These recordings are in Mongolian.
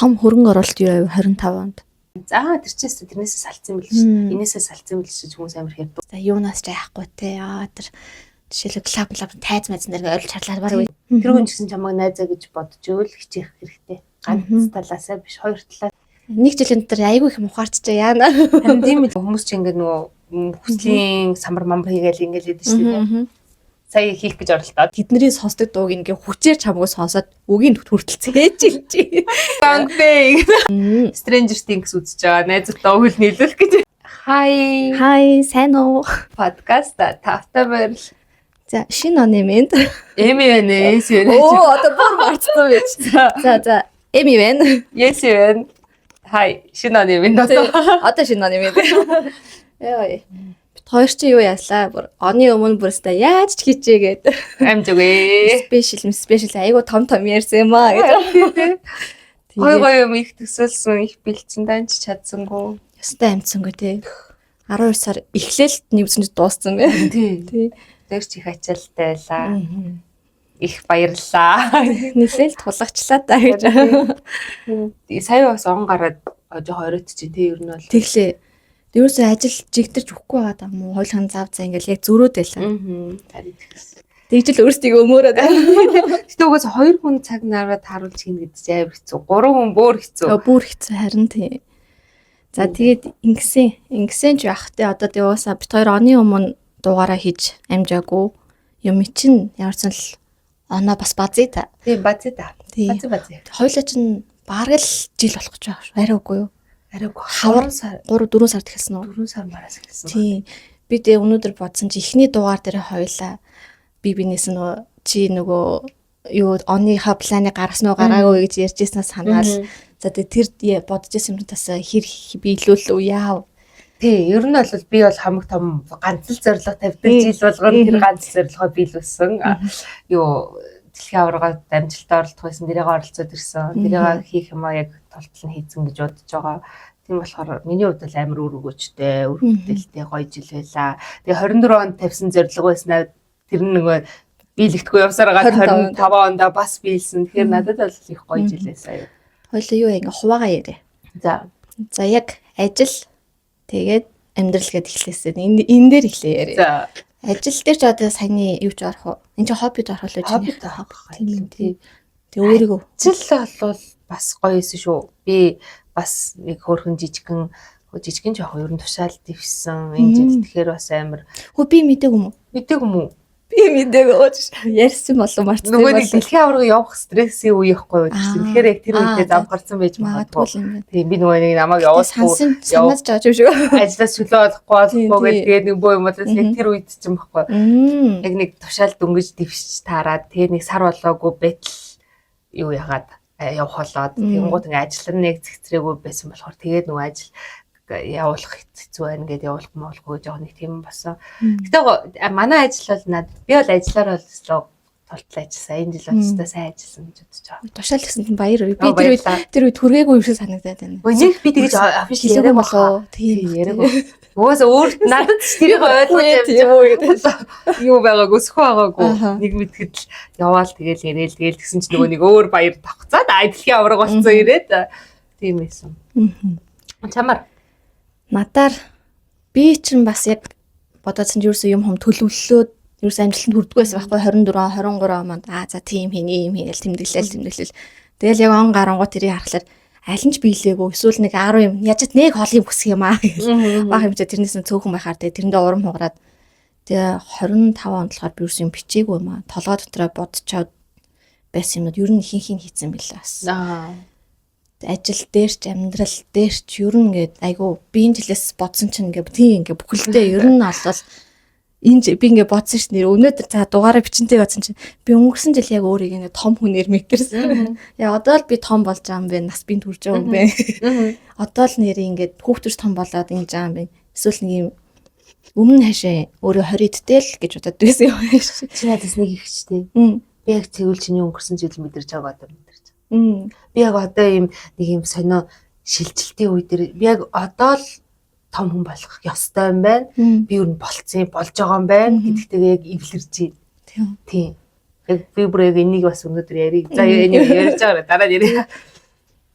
том хөрөнгө оруулалт юу вэ 25 онд? За тэрнээсээ салцсан мэл шүү. Энээсээ салцсан мэл шүү хүмүүс амар хэрэг. За юунаас ч яахгүй те. Тэр жишээлбэл клаб тайз мэдсэн дэр ойлгож чарлаар баг. Тэр хүн ч гэсэн чамайг найзаа гэж бодож өөл хичээх хэрэгтэй. Ганц талаасаа биш хоёр талаа. Нэг жилийн дотор айгүй их ухаарчжээ яана. Харин тийм л хүмүүс ч ингэ нөгөө хүслийн самбар мамбар хийгээл ингээл яддаг шүү дээ. Сая хийх гэж оролдоод тэдний сонсдог дууг ингээ хүчээр чамгүй сонсоод үгийн хүртэл цээжилж. Bang. Stranger Things үзэж байгаа. Найзуудаа өгөл нийлүүлэх гэж. Hi, сайн уу? Подкаст тавтай байрал. За, шинэ оны мэнд. Эми байна. Yes байна. Оо, одоо бүр марцсан байж. За, Эми байна. Yes байна. Hi, шинэ оны мэнд. Одоо шинэ оны мэнд. Яа. Хоёр чи юу яаслаа? Бүр оны өмнө бүрстэ яаж ч хийчээгээд. Амж үгүй. Спешиал айгу том ярьсан юм аа гэж. Гой юм их төсөөлсөн, их бэлдсэн данч чадсангүй. Ястай амтсангүй тий. 12 сар эхлэлт нэгсэн ч дууссан байна. Тий. Тэгж их ачаалтай байлаа. Их баярлаа. Нэлээл тулгачлаа та гэж. Сая бас он гараад жоо оройтч тий ер нь бол. Тэглээ. Тэрөөсөө ажил жигдэрч өгөхгүй байгаа юм уу? Хойлхон зав за ингээл яг зөрөөд байлаа. Тэгжил өөрсдийгөө өмөөрөөд. Гэтэ угаас 2 хүн цаг нараад харуулж хийнэ гэдэг чинь амар хэцүү. 3 хүн бүр хэцүү. Бүр хэцүү харин тий. За тэгээд ингэсэн ч яах те одоо яваасаа бит 2 оны өмнө дугаараа хийж амжаагүй. Юм чинь ямарсан л оноо бас базээ та. Тий базээ та. Базээ. Хойлоо чинь бараг л жил болох гэж байгаа шүү. Арай үгүй юу? Арайгүй. 3 сард эхэлсэн үү? 4 сар мараас эхэлсэн. Тий. Би дэ өнөөдөр бодсон чи эхний дугаар дээр хоёлаа бинээс нөгөө юу оныхаа планы гаргасан уу гараагүй гэж ярьжсэнаа санаал. За тэр бодож исэн юм тас хэр биелүүл үү яав. Тий, ер нь бол би бол хамаг том ганц л зорилго тавьдаг жил болгоно тэр ганц зорилгоо биелүүлсэн. Юу дэлхийн аваргад амжилттай оролцох байсан, тэрийг оролцоод ирсэн. Тэрийг хийх юм аа яг толтол нь хийцэн гэж бодож байгаа. Тийм болохоор миний хувьд бол амар үр өгөөжтэй, үр бүтээлтэй гоё жил байлаа. Тэгээ 24 онд тавьсан зорилго байснаа тэр нөгөө биелэгдэхгүй явсараа 25 онд бас биелсэн. Тэгэхээр надад бол их гоё жил байсан юу. Хоёлоо юу ингээ хуваагаа яриа. За яг ажил тэгээд амьдрал гэд эхлэсэн. Энэ дээр эхлэе яриа. За ажил дээр ч одоо саяны юу ч орох уу? Энд чинь хоббид орох л гэж байна. Тийм. Тэг өөрийгөө ажил бол бас гоё эсэ шүү. Би бас нэг хөөрхөн жижигэн жоох ер нь тушаал дэвсэн энэ жил тэгэхээр бас амар. Хөө би мэдээгүй юм уу? Мэдээгүй юм уу? Би мэдээгүй ярьсан болов марцсан нөгөө нэг дэлхийн аварга явах стрессийн үе ихгүй юу? Тэгэхээр яг тэр үедээ замхарсан байж магадгүй. Тийм би нөгөө нэг намайг явуулахгүй санаж жааж юм шиг. Ажлаас чөлөө болохгүй гэдэг нэг боо юм уу? Яг тэр үед ч юм баггүй. Яг нэг тушаал дөнгөж дэвшиж таараад тэгээ нэг сар болоогүй байтал юу ягаад явах болоод тэнгууд ингээ ажил нь нэг зэгцрээгүй байсан болохоор тэгээд нөгөө ажил явуулах хэцүү байна гэдээ явуулах муулахгүй жоох нэг тийм болсон. Гэтэ манай ажил бол би бол ажиллаар бол толтол ажилласан. Энэ жил бол сайн ажилласан гэж бодож байгаа. Тушаал гэсэн чинь баяр. Би тэр үед хүргээгүй юм шиг санагдаад байна. Нэг би тэгэж офишл яриаг болоо. Тийм яриаг. Угаасаа өөрт надад ч тэрийг ойлгож юм уу гэдэг. Юу байгаагүй өсөхөө байгаагүй. Нэг мэдгэд л яваал тэгэл яриэл тэгсэн чинь нөгөө нэг өөр баяр тогцоод дэлхийн аварга болцсон ирээд тийм байсан. Чамар надаар би чинь бас яг бодоодсан юусэн юм хом төлөвлөлөөд юусэн амжилтанд хүрдэггүйсэн байхгүй 24 23 онд за тийм хийнэ юм хийгээл тэмдэглэл. Тэгэл яг он гарангууд тэрийг харахаар аль нь ч биелээгүй эсвэл нэг 10 юм яжт нэг хол юм хүсэх юм аа гэж баг юм чи тэрнээс нь цөөхөн байхаар тэрэндээ урам хугараад тэгээ 25 онд болохоор би юусэн юм бичээгүй юм аа толгой дотроо бодчоод байсан юмуд ер нь хин хийцэн билээ бас. Ажил дээр ч амьдрал дээр ч ер нь ингээд айгу биеийн жилээс бодсон чинь ингээд тийм ингээд бүхэлдээ ер нь олвол энэ би ингээд бодсон ш нэр өнөөдөр за дугаараа бичэнтэй бодсон чинь би өнгөрсөн жил яг өөрийг ингээд том хүнээр мэдэрсэн. Яа одоо л би том болж байгаа юм бэ нас би төрж байгаа юм бэ. Одоо л нэр ингээд хүүхдүүс том болоод ингэж байгаа юм бэ. Эсвэл нэг юм өмнө хашаа өөрөө 20-д л гэж бодоод байсан юм шиг. Чи надаас нэг ихчтэй. Би яг цэвүүл чиний өнгөрсөн жил мэдэрч байгаа одоо мэдэрч. Би яг одоо нэг юм сонио шилжилтийн үе дээр би яг одоо л том хүн болох ёстой юм байна. Би юу болж байгаа юм байна гэдэгтэйг яг эвлэрч байна. Тийм. Яг би бүр яг энийг бас өнөөдөр ярих. За энийг ярьж байгаа дараа ярих.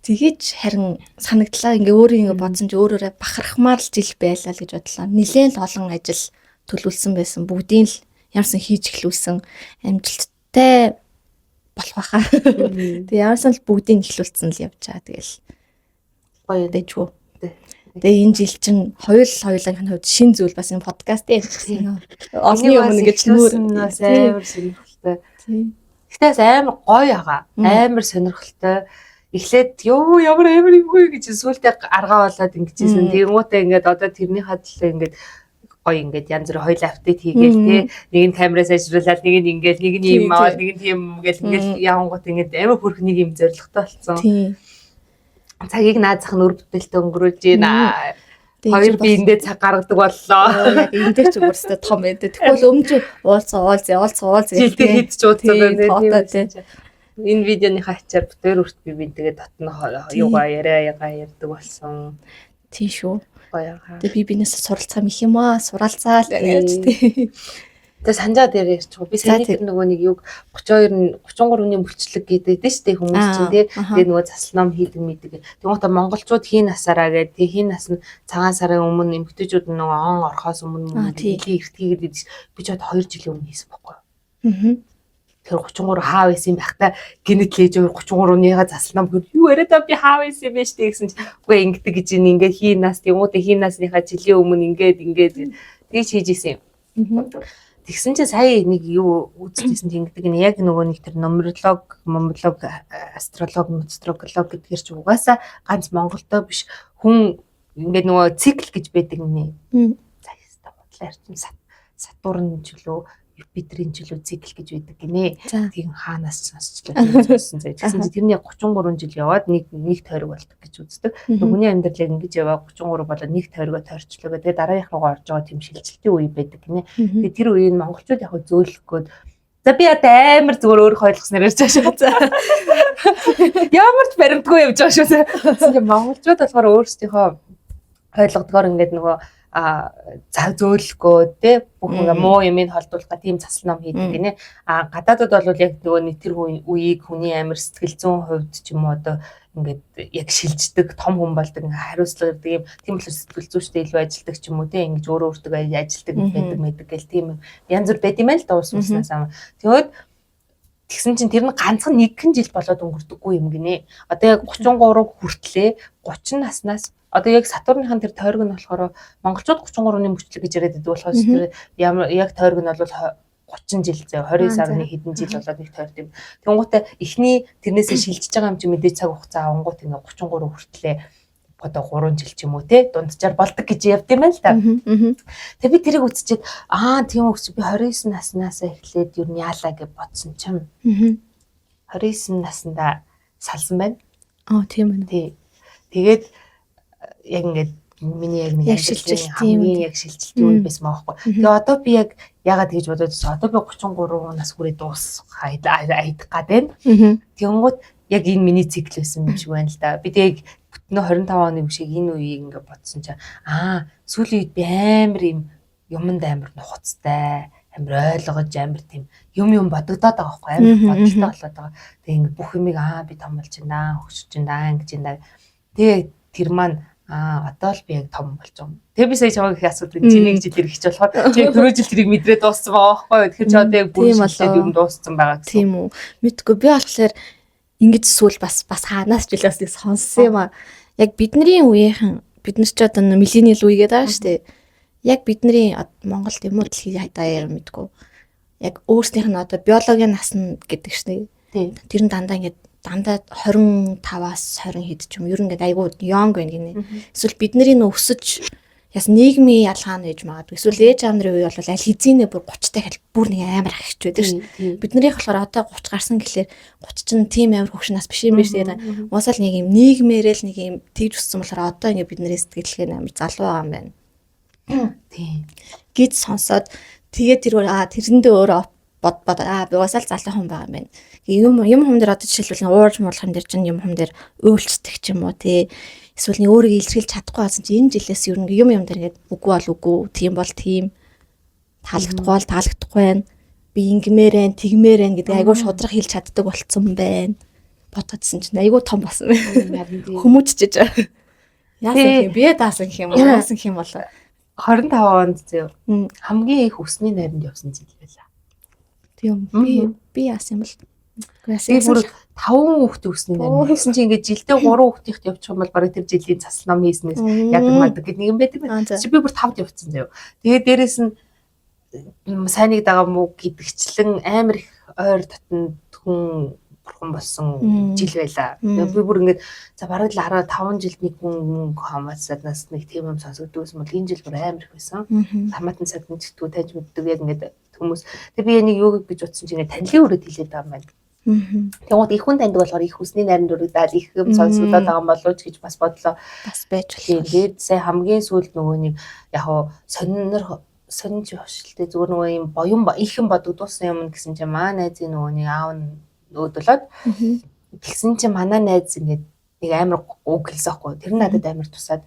тэгэж харин санагдлаа ингээ өөрөө ингээ бодсон чи өөрөөрөө бахархмаар л жил байлаа л гэж бодлоо. Нилээн л олон ажил төлөвлөсөн байсан. Бүгдийг л ямарсан хийж эхлүүлсэн. Амжилттай болох байхаа. Тэгээ ямарсан л бүгдийг эхлүүлсэн л явж байгаа. Тэгэл гоё дэжгүй. Тэгээ энэ жил чинь хоёулангийн хувьд шин зүйл бас энэ подкаст гэсэн. Олны өмнө гэж нүүрнээс амар сонирхолтой. Гэтээс амар гоё байгаа. Амар сонирхолтой. Эхлээд ёо ямар амар юм хөө гэж сүултээ аргаа болоод ингэжсэн. Тэнгуүтээ ингээд одоо тэрний хадлаа ингээд гоё ингээд янз бүр хоёул апдейт хийгээл те. Нэг нь камераас ажиглуулаад нэг нь ингээд нэг нь юм аваад нэг нь тийм ингээл явангууд ингээд амар хөрх нэг юм зоригтой болсон. Цагийг наазах нь өр бүтээлтэй өнгөрүүлж байна. Хоёр биендээ цаг гаргадаг боллоо. Яг энэ дээр ч өөрөөсөө том байдаг. Тэгвэл өмнө ч уулзаа. Жилдээ хийж ууцаад байна. Энэ видеоныхаа ачаар бүтээр үрт би бинтэйгээ татна юугаа ярьдаг болсон. Тийм шүү. Гоё. Тэгээ би бинээс суралцаа мэх юм аа, суралцаа л гэж тий. Тэгээ санжаа дээр ярьчихгүй. Би саяны тэр нөгөө нэг юг 33-ны мөлчлөг гэдэг дээ шүү дээ хүмүүс чинь тий. Тэгээ нөгөө заслам хийдэг мэдэг. Тэгмээ монголчууд хийн насараа гэдэг. Тэгээ хийн нас нь цагаан сарын өмнө эмэгтэйчүүд нөгөө он орхоос өмнө нэлийн эртгийг гэдэг би ч 2 жилийн өмнө хийсэн байхгүй юу. Тэр 33 хаа байсан юм байхдаа гинэт лээж 33-ныга заслам гөр юу яриад би хаа байсан юм бэ штэ гэсэн чи үгүй ингэдэг гэж ингээд хийн нас тэгмээ хийн насныхаа жилийн өмнө ингээд тэгж хийж исэн юм. Тэгсэн чи сая нэг юу үзчихсэн ингэдэг нь яг нөгөө нэг тэр нумеролог, астролог гэдгээр чи угаасаа ганц Монголдоо биш хүн ингээд нөгөө цикл гэж байдаг нэ. За яста бодлоо ярьсан Сатурн ч лөө Юпитерийн ч лөө цикл гэж байдаг гинэ. Тийм хаанаас сонсчлаа гэсэн зэ. Тэгсэн чи тэрний 33 жил яваад нэг тойрог болдог гэж үздэг. Хүний амьдрал ингэж яваа 33 болоод нэг тойрогоо тойрчлоо. Тэгээ дараагийнх руугаа орж байгаа тийм шилжилтийн үе байдаг гинэ. Тэгээ тэр үеийг монголчууд яг зөөлөх гээд за би одоо амар зүгээр өөрөө ойлгосноор ярьж байгаа шүү. Ямар ч баримтгүй явж байгаа шүү. Тэгсэн чи монголчууд болохоор өөрсдийнхөө ойлгодгоор ингээд нөгөө цаг зөөлөхгөө те бүх ингээ муу юмыг холдуулах тийм заслам хийдэг гинэ. Гадаадд бол яг нөгөө нэг тэр үеийг хүний амир сэтгэл зүйн хувьд ч юм уу одоо ингээд яг шилждэг том хүн болдог ингээ хариуцлага гэдэг юм. Тийм болохоор сэтгэл зүйчтэй илүү ажилдаг ч юм уу те ингэж өөрөө өөртөө ажилдаг байдаг гэл тийм янз бүр байд юм л да уус уснаас аа. Тэгээд тэгсэн чинь тэр нь ганцхан нэгэн жил болоод өнгөрдөггүй юм гинэ. Одоо яг 33 хүртлээ 30 наснаас одоо яг Сатурныхан тэр тойрог нь болохоор монголчууд 33-ны мөчлөг гэж яриад байдаг болохоос тэр яг тойрог нь бол 30 жил зөө 29 сарын хэдэн жил болоод нэг тойрог юм. Тэнгуүтэ эхний тэрнээсээ шилжиж байгаа юм чи мэдээ цаг хугацаа авангууд ингээ 33 хүртлээ одоо 3 жил ч юм уу те дунджаар болдог гэж явд юм байна л да. Тэгээ би тэрийг үзчихээд тийм үгч би 29 наснаас эхлээд юу яалаа гэж бодсон чим. 29 наснда салсан байна. Тийм байна. Тий. Тэгээд яг ингээд миний яг нэг хамгийн яг шилжилтийн үе байсан байхгүй. Тэгээ одоо би яг яагаад тэгж бодоод байсан. Одоо би 33 нас хүрээ дуусах айдах гад байна. Тэнгууд яг энэ миний цикл байсан юм шиг байна л да. Би тэгээ бүтнө 25 оны шиг энэ үеийг ингээд бодсон чинь сүүлийн үед би амар юмд амар нухацтай, амар ойлгож амар тийм юм бодогдоод байгаа байхгүй. Амар бодолтой болоод байгаа. Тэгээ ингээд бүх юмыг би том болж байна, хөшөж байна ингэж байна. Тэгээ тэр маань одоо л би яг том болж байгаа юм. Тэгээ би сая чамайг их асуудаг чи нэг жил ирэх гэж болохоор чи 4 жил тэрийг мэдрээ дууссан байгаа байхгүй. Тэгэхээр чи одоо яг бүр шилжээд юм дууссан байгаа гэсэн. Тийм үү. Мэдгүй би болохоор ингэж сүүл бас хаанаас ч илээс сонссон юм аа. Яг бидний үеийнхэн бид нар ч одоо миллениал үе гэдэг байгаа шүү дээ. Яг бидний Монголд юм уу дэлхийд хаяа мэдгүй. Яг өөрснийх нь одоо биологийн нас нь гэдэг шнэ. Тэр нь дандаа 25-аас 20 хэд ч юм ер нь ингээд айгүй young байна гинэ. Эсвэл бидний өсөж яс нийгмийн ялгааны ээж магадгүй. Эсвэл ээж аав нарын үе бол аль хэзээ бүр 30-тай хэл бүр нэг амар ахиж байдаг шин. Биднийх болохоор одоо 30 гарсан гэхлээр 30 ч тийм амар хөвгшнээс биш юм биш тэгээд уусаал нэг юм нийгмээрэл нэг юм тэгж өссөн болохоор одоо ингээд бидний сэтгэлгээ амар залуу байгаа юм байна. Тийм. Гэд сонсоод тэгээд тэрэндээ өөрөө бод би уусаал залуу хүн байгаа юм байна. Юм хүм дээр одоо жишээлбэл уурж муурлах юм дээр чинь юм хүм дээр өөлцдөг ч юм уу тий. Эсвэл нэг өөрийгөө илэрхийлж чадахгүй байсан чинь энэ жилээс ер нь юм дээр ингээд үгүй бол үгүй, тийм бол тийм. Таалагдахгүй байна. Би ингэмээр байна, тэгмээр байна гэдэг айгүй шудраг хэлж чаддаг болцсон байна. бодоодсэн чинь айгүй том болсон. Харин тийм. Хүмүүжчэж. Яасан юм бие даасан гэх юм уу? Яасан гэх юм бол 25 онд зөө хамгийн их өсний найранд явсан жил байлаа. тийм би яасан юм бол. Би бүр 5 хүүхдээ өсний найранд явсан чинь ингээд жилдээ 3 хүүхдийхт явчих юм бол бараг тэр жилийн цас ном хийснээс яадаг мадаг гэдэг нэг юм байдаг байна. Чи би бүр 5-д явцсан зөө. Тэгээд дээрэс нь сайныг дагаа мөг гэдгчлэн амар их ойр татанд хүн бурхан болсон жил байлаа. Би бүр ингээд за бараг л 15 жилд нэг хүн хамаацнаас нэг тийм юм сонсогдсон бол энэ жил бүр амар их байсан. Хамаатан цагт нэгтгүү таньж мэддэг яг ингээд хүмүүс. Тэг би яг юу гэж утсан чинь ингээд танилын өрөөд хэлээд байгаа юм байна. Тэгвэл их хүн таньдаг болохоор их хүсний найранд өргөдөл их юм сонсогдоод байгаа юм болов ч гэж бас бодлоо. Бас байж болох. Тэгээд сая хамгийн сүүлд нөгөө нэг яг сонирч хошилтэй зүгээр нөгөө юм боён их юм бодогдуулсан юм гэсэн чинь маа найзын нөгөө нэг аав нь өөдөлөөд тэгсэн чинь манай найз ингээд нэг амар үг хэлсэхгүй. Тэр надад амар тусаад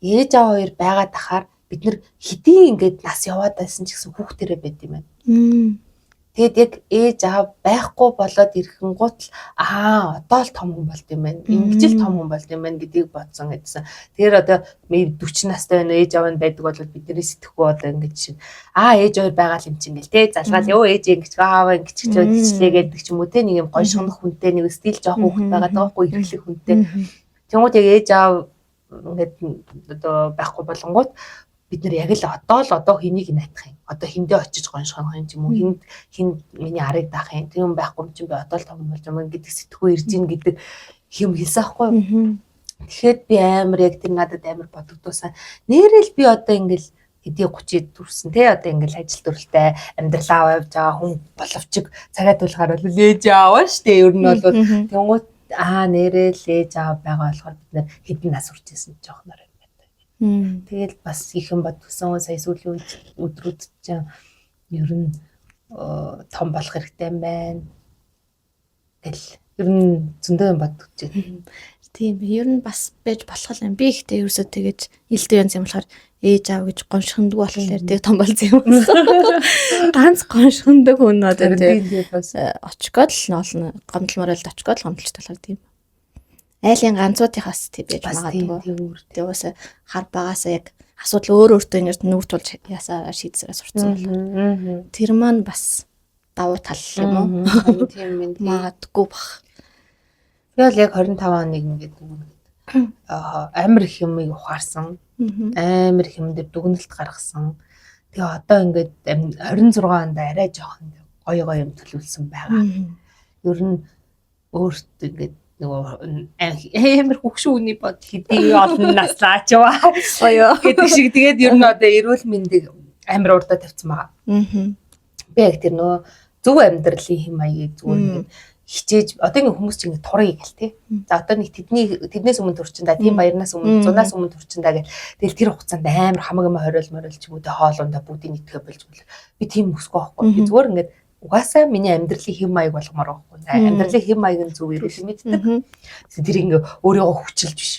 ээж аав хоёр байгаад тахаар бид нар хэдийн ингээд нас яваад байсан ч гэсэн хүүхдэрээ байд юм байна. Тэгэд яг ээж аав байхгүй болоод ирэхэн гутал одоо л том хүн болд юм байна. Ингэж л том хүн болд юм байна гэдгийг бодсон гэдсэн. Тэгэхээр одоо 40 настай байна ээж аав нь байдаг бол бидний сэтгэхгүй одоо ингэж шиг ээж хоёр байгаа юм чинь гэл те залгаад ёо ээж ингэж аав ингэж чөлөөчлээ гэдэг ч юм уу те нэг юм гойшгонох хүнтэй нэг стил жоох хүүхэд байгаа даахгүй ирэхлэх хүнтэй. Тэгмүүд яг ээж аав ингээд одоо байхгүй болонгууд бид нар яг л одоо хэнийг натах юм. Одоо хиндээ очиж гоншгоох юм ч юм уу хинд миний арыг даах юм. Тэр юм байхгүй юм чинь би одоо л том болж юм гэдэг сэтгүү ирж ийн гэдэг юм хэлсэн аахгүй. Тэгэхэд би амар яг тэр надад амар бодогдуулсан. Нэрэл би одоо ингээл хэдий 30-д төрсөн те одоо ингээл ажил төрөлтэй амьдралаа авч байгаа хүн боловч цагаа тулахаар бол ээж ааваа штэ ер нь бол тэнгуут нэрэл ээж аав байгаа болохоор бид нар хэдэн нас урчсэн жоохноор. Тэгэл бас их юм бодсон сая сүүлийн өдрүүд чинь ер нь том болох хэрэгтэй юм байна. Тэгэл ер нь зөндөө юм бодож байна. Тийм ер нь бас байж болох юм. Би ихтэй ерөөсөө тэгэж илдээ янз юм болохоор ээж аав гэж гоншхондог болохоор тэг том болсон юм. Ганц гоншхондог хүн одоо тэг очгоод л олно. Гомдлморол очгоод л гомдлж болохоор тийм. Айлын ганцуудынхаас тийм байж магадгүй. Тэгээс хар багаасаа яг асуудал өөртөө ингэж нүүрч болж ясаа шийдсээр сурцсан бол. Тэр маань бас давуу тал юм уу? Тийм юм. Магадгүй бах. Би бол яг 25 оныг ингээд амар их юмыг ухаарсан. Амар их юм дээр дүгнэлт гаргасан. Тэгээ одоо ингээд 26 онд арай жоохон гоё юм төлөвлөсөн байгаа. Ер нь өөртөө ингээд нөгөө амар хөвгшүү үний бод хэдий олон наслаа ч яваа гэдэг шиг тэгээд ер нь одоо эрүүл мэндийг амар урдаа тавьсан байгаа. Би яг тэр нөгөө зөв амьдралын хэм маягийг зүгээр ингээд хичээж одоо ингэ хүмүүс чинь турыг гэл тий. За одоо нэг тэднээс өмнө төрчөндаа тийм баярнаас өмнө зунаас өмнө төрчөндаа гэл тэгэл тэр хугацаанд амар хамаг юм хориол ч юм уу тэ хоолундаа бүгдийг нэтгэ болж гэл би тийм өсөхгүй байхгүй. Би зүгээр ингээд угаасаа миний амьдралын хэм маяг болгомоор байхгүй. Амьдралын хэм маяг нь зөв эрүүл мэддэг. Тэр ингээ өөрийгөө хүчилж биш.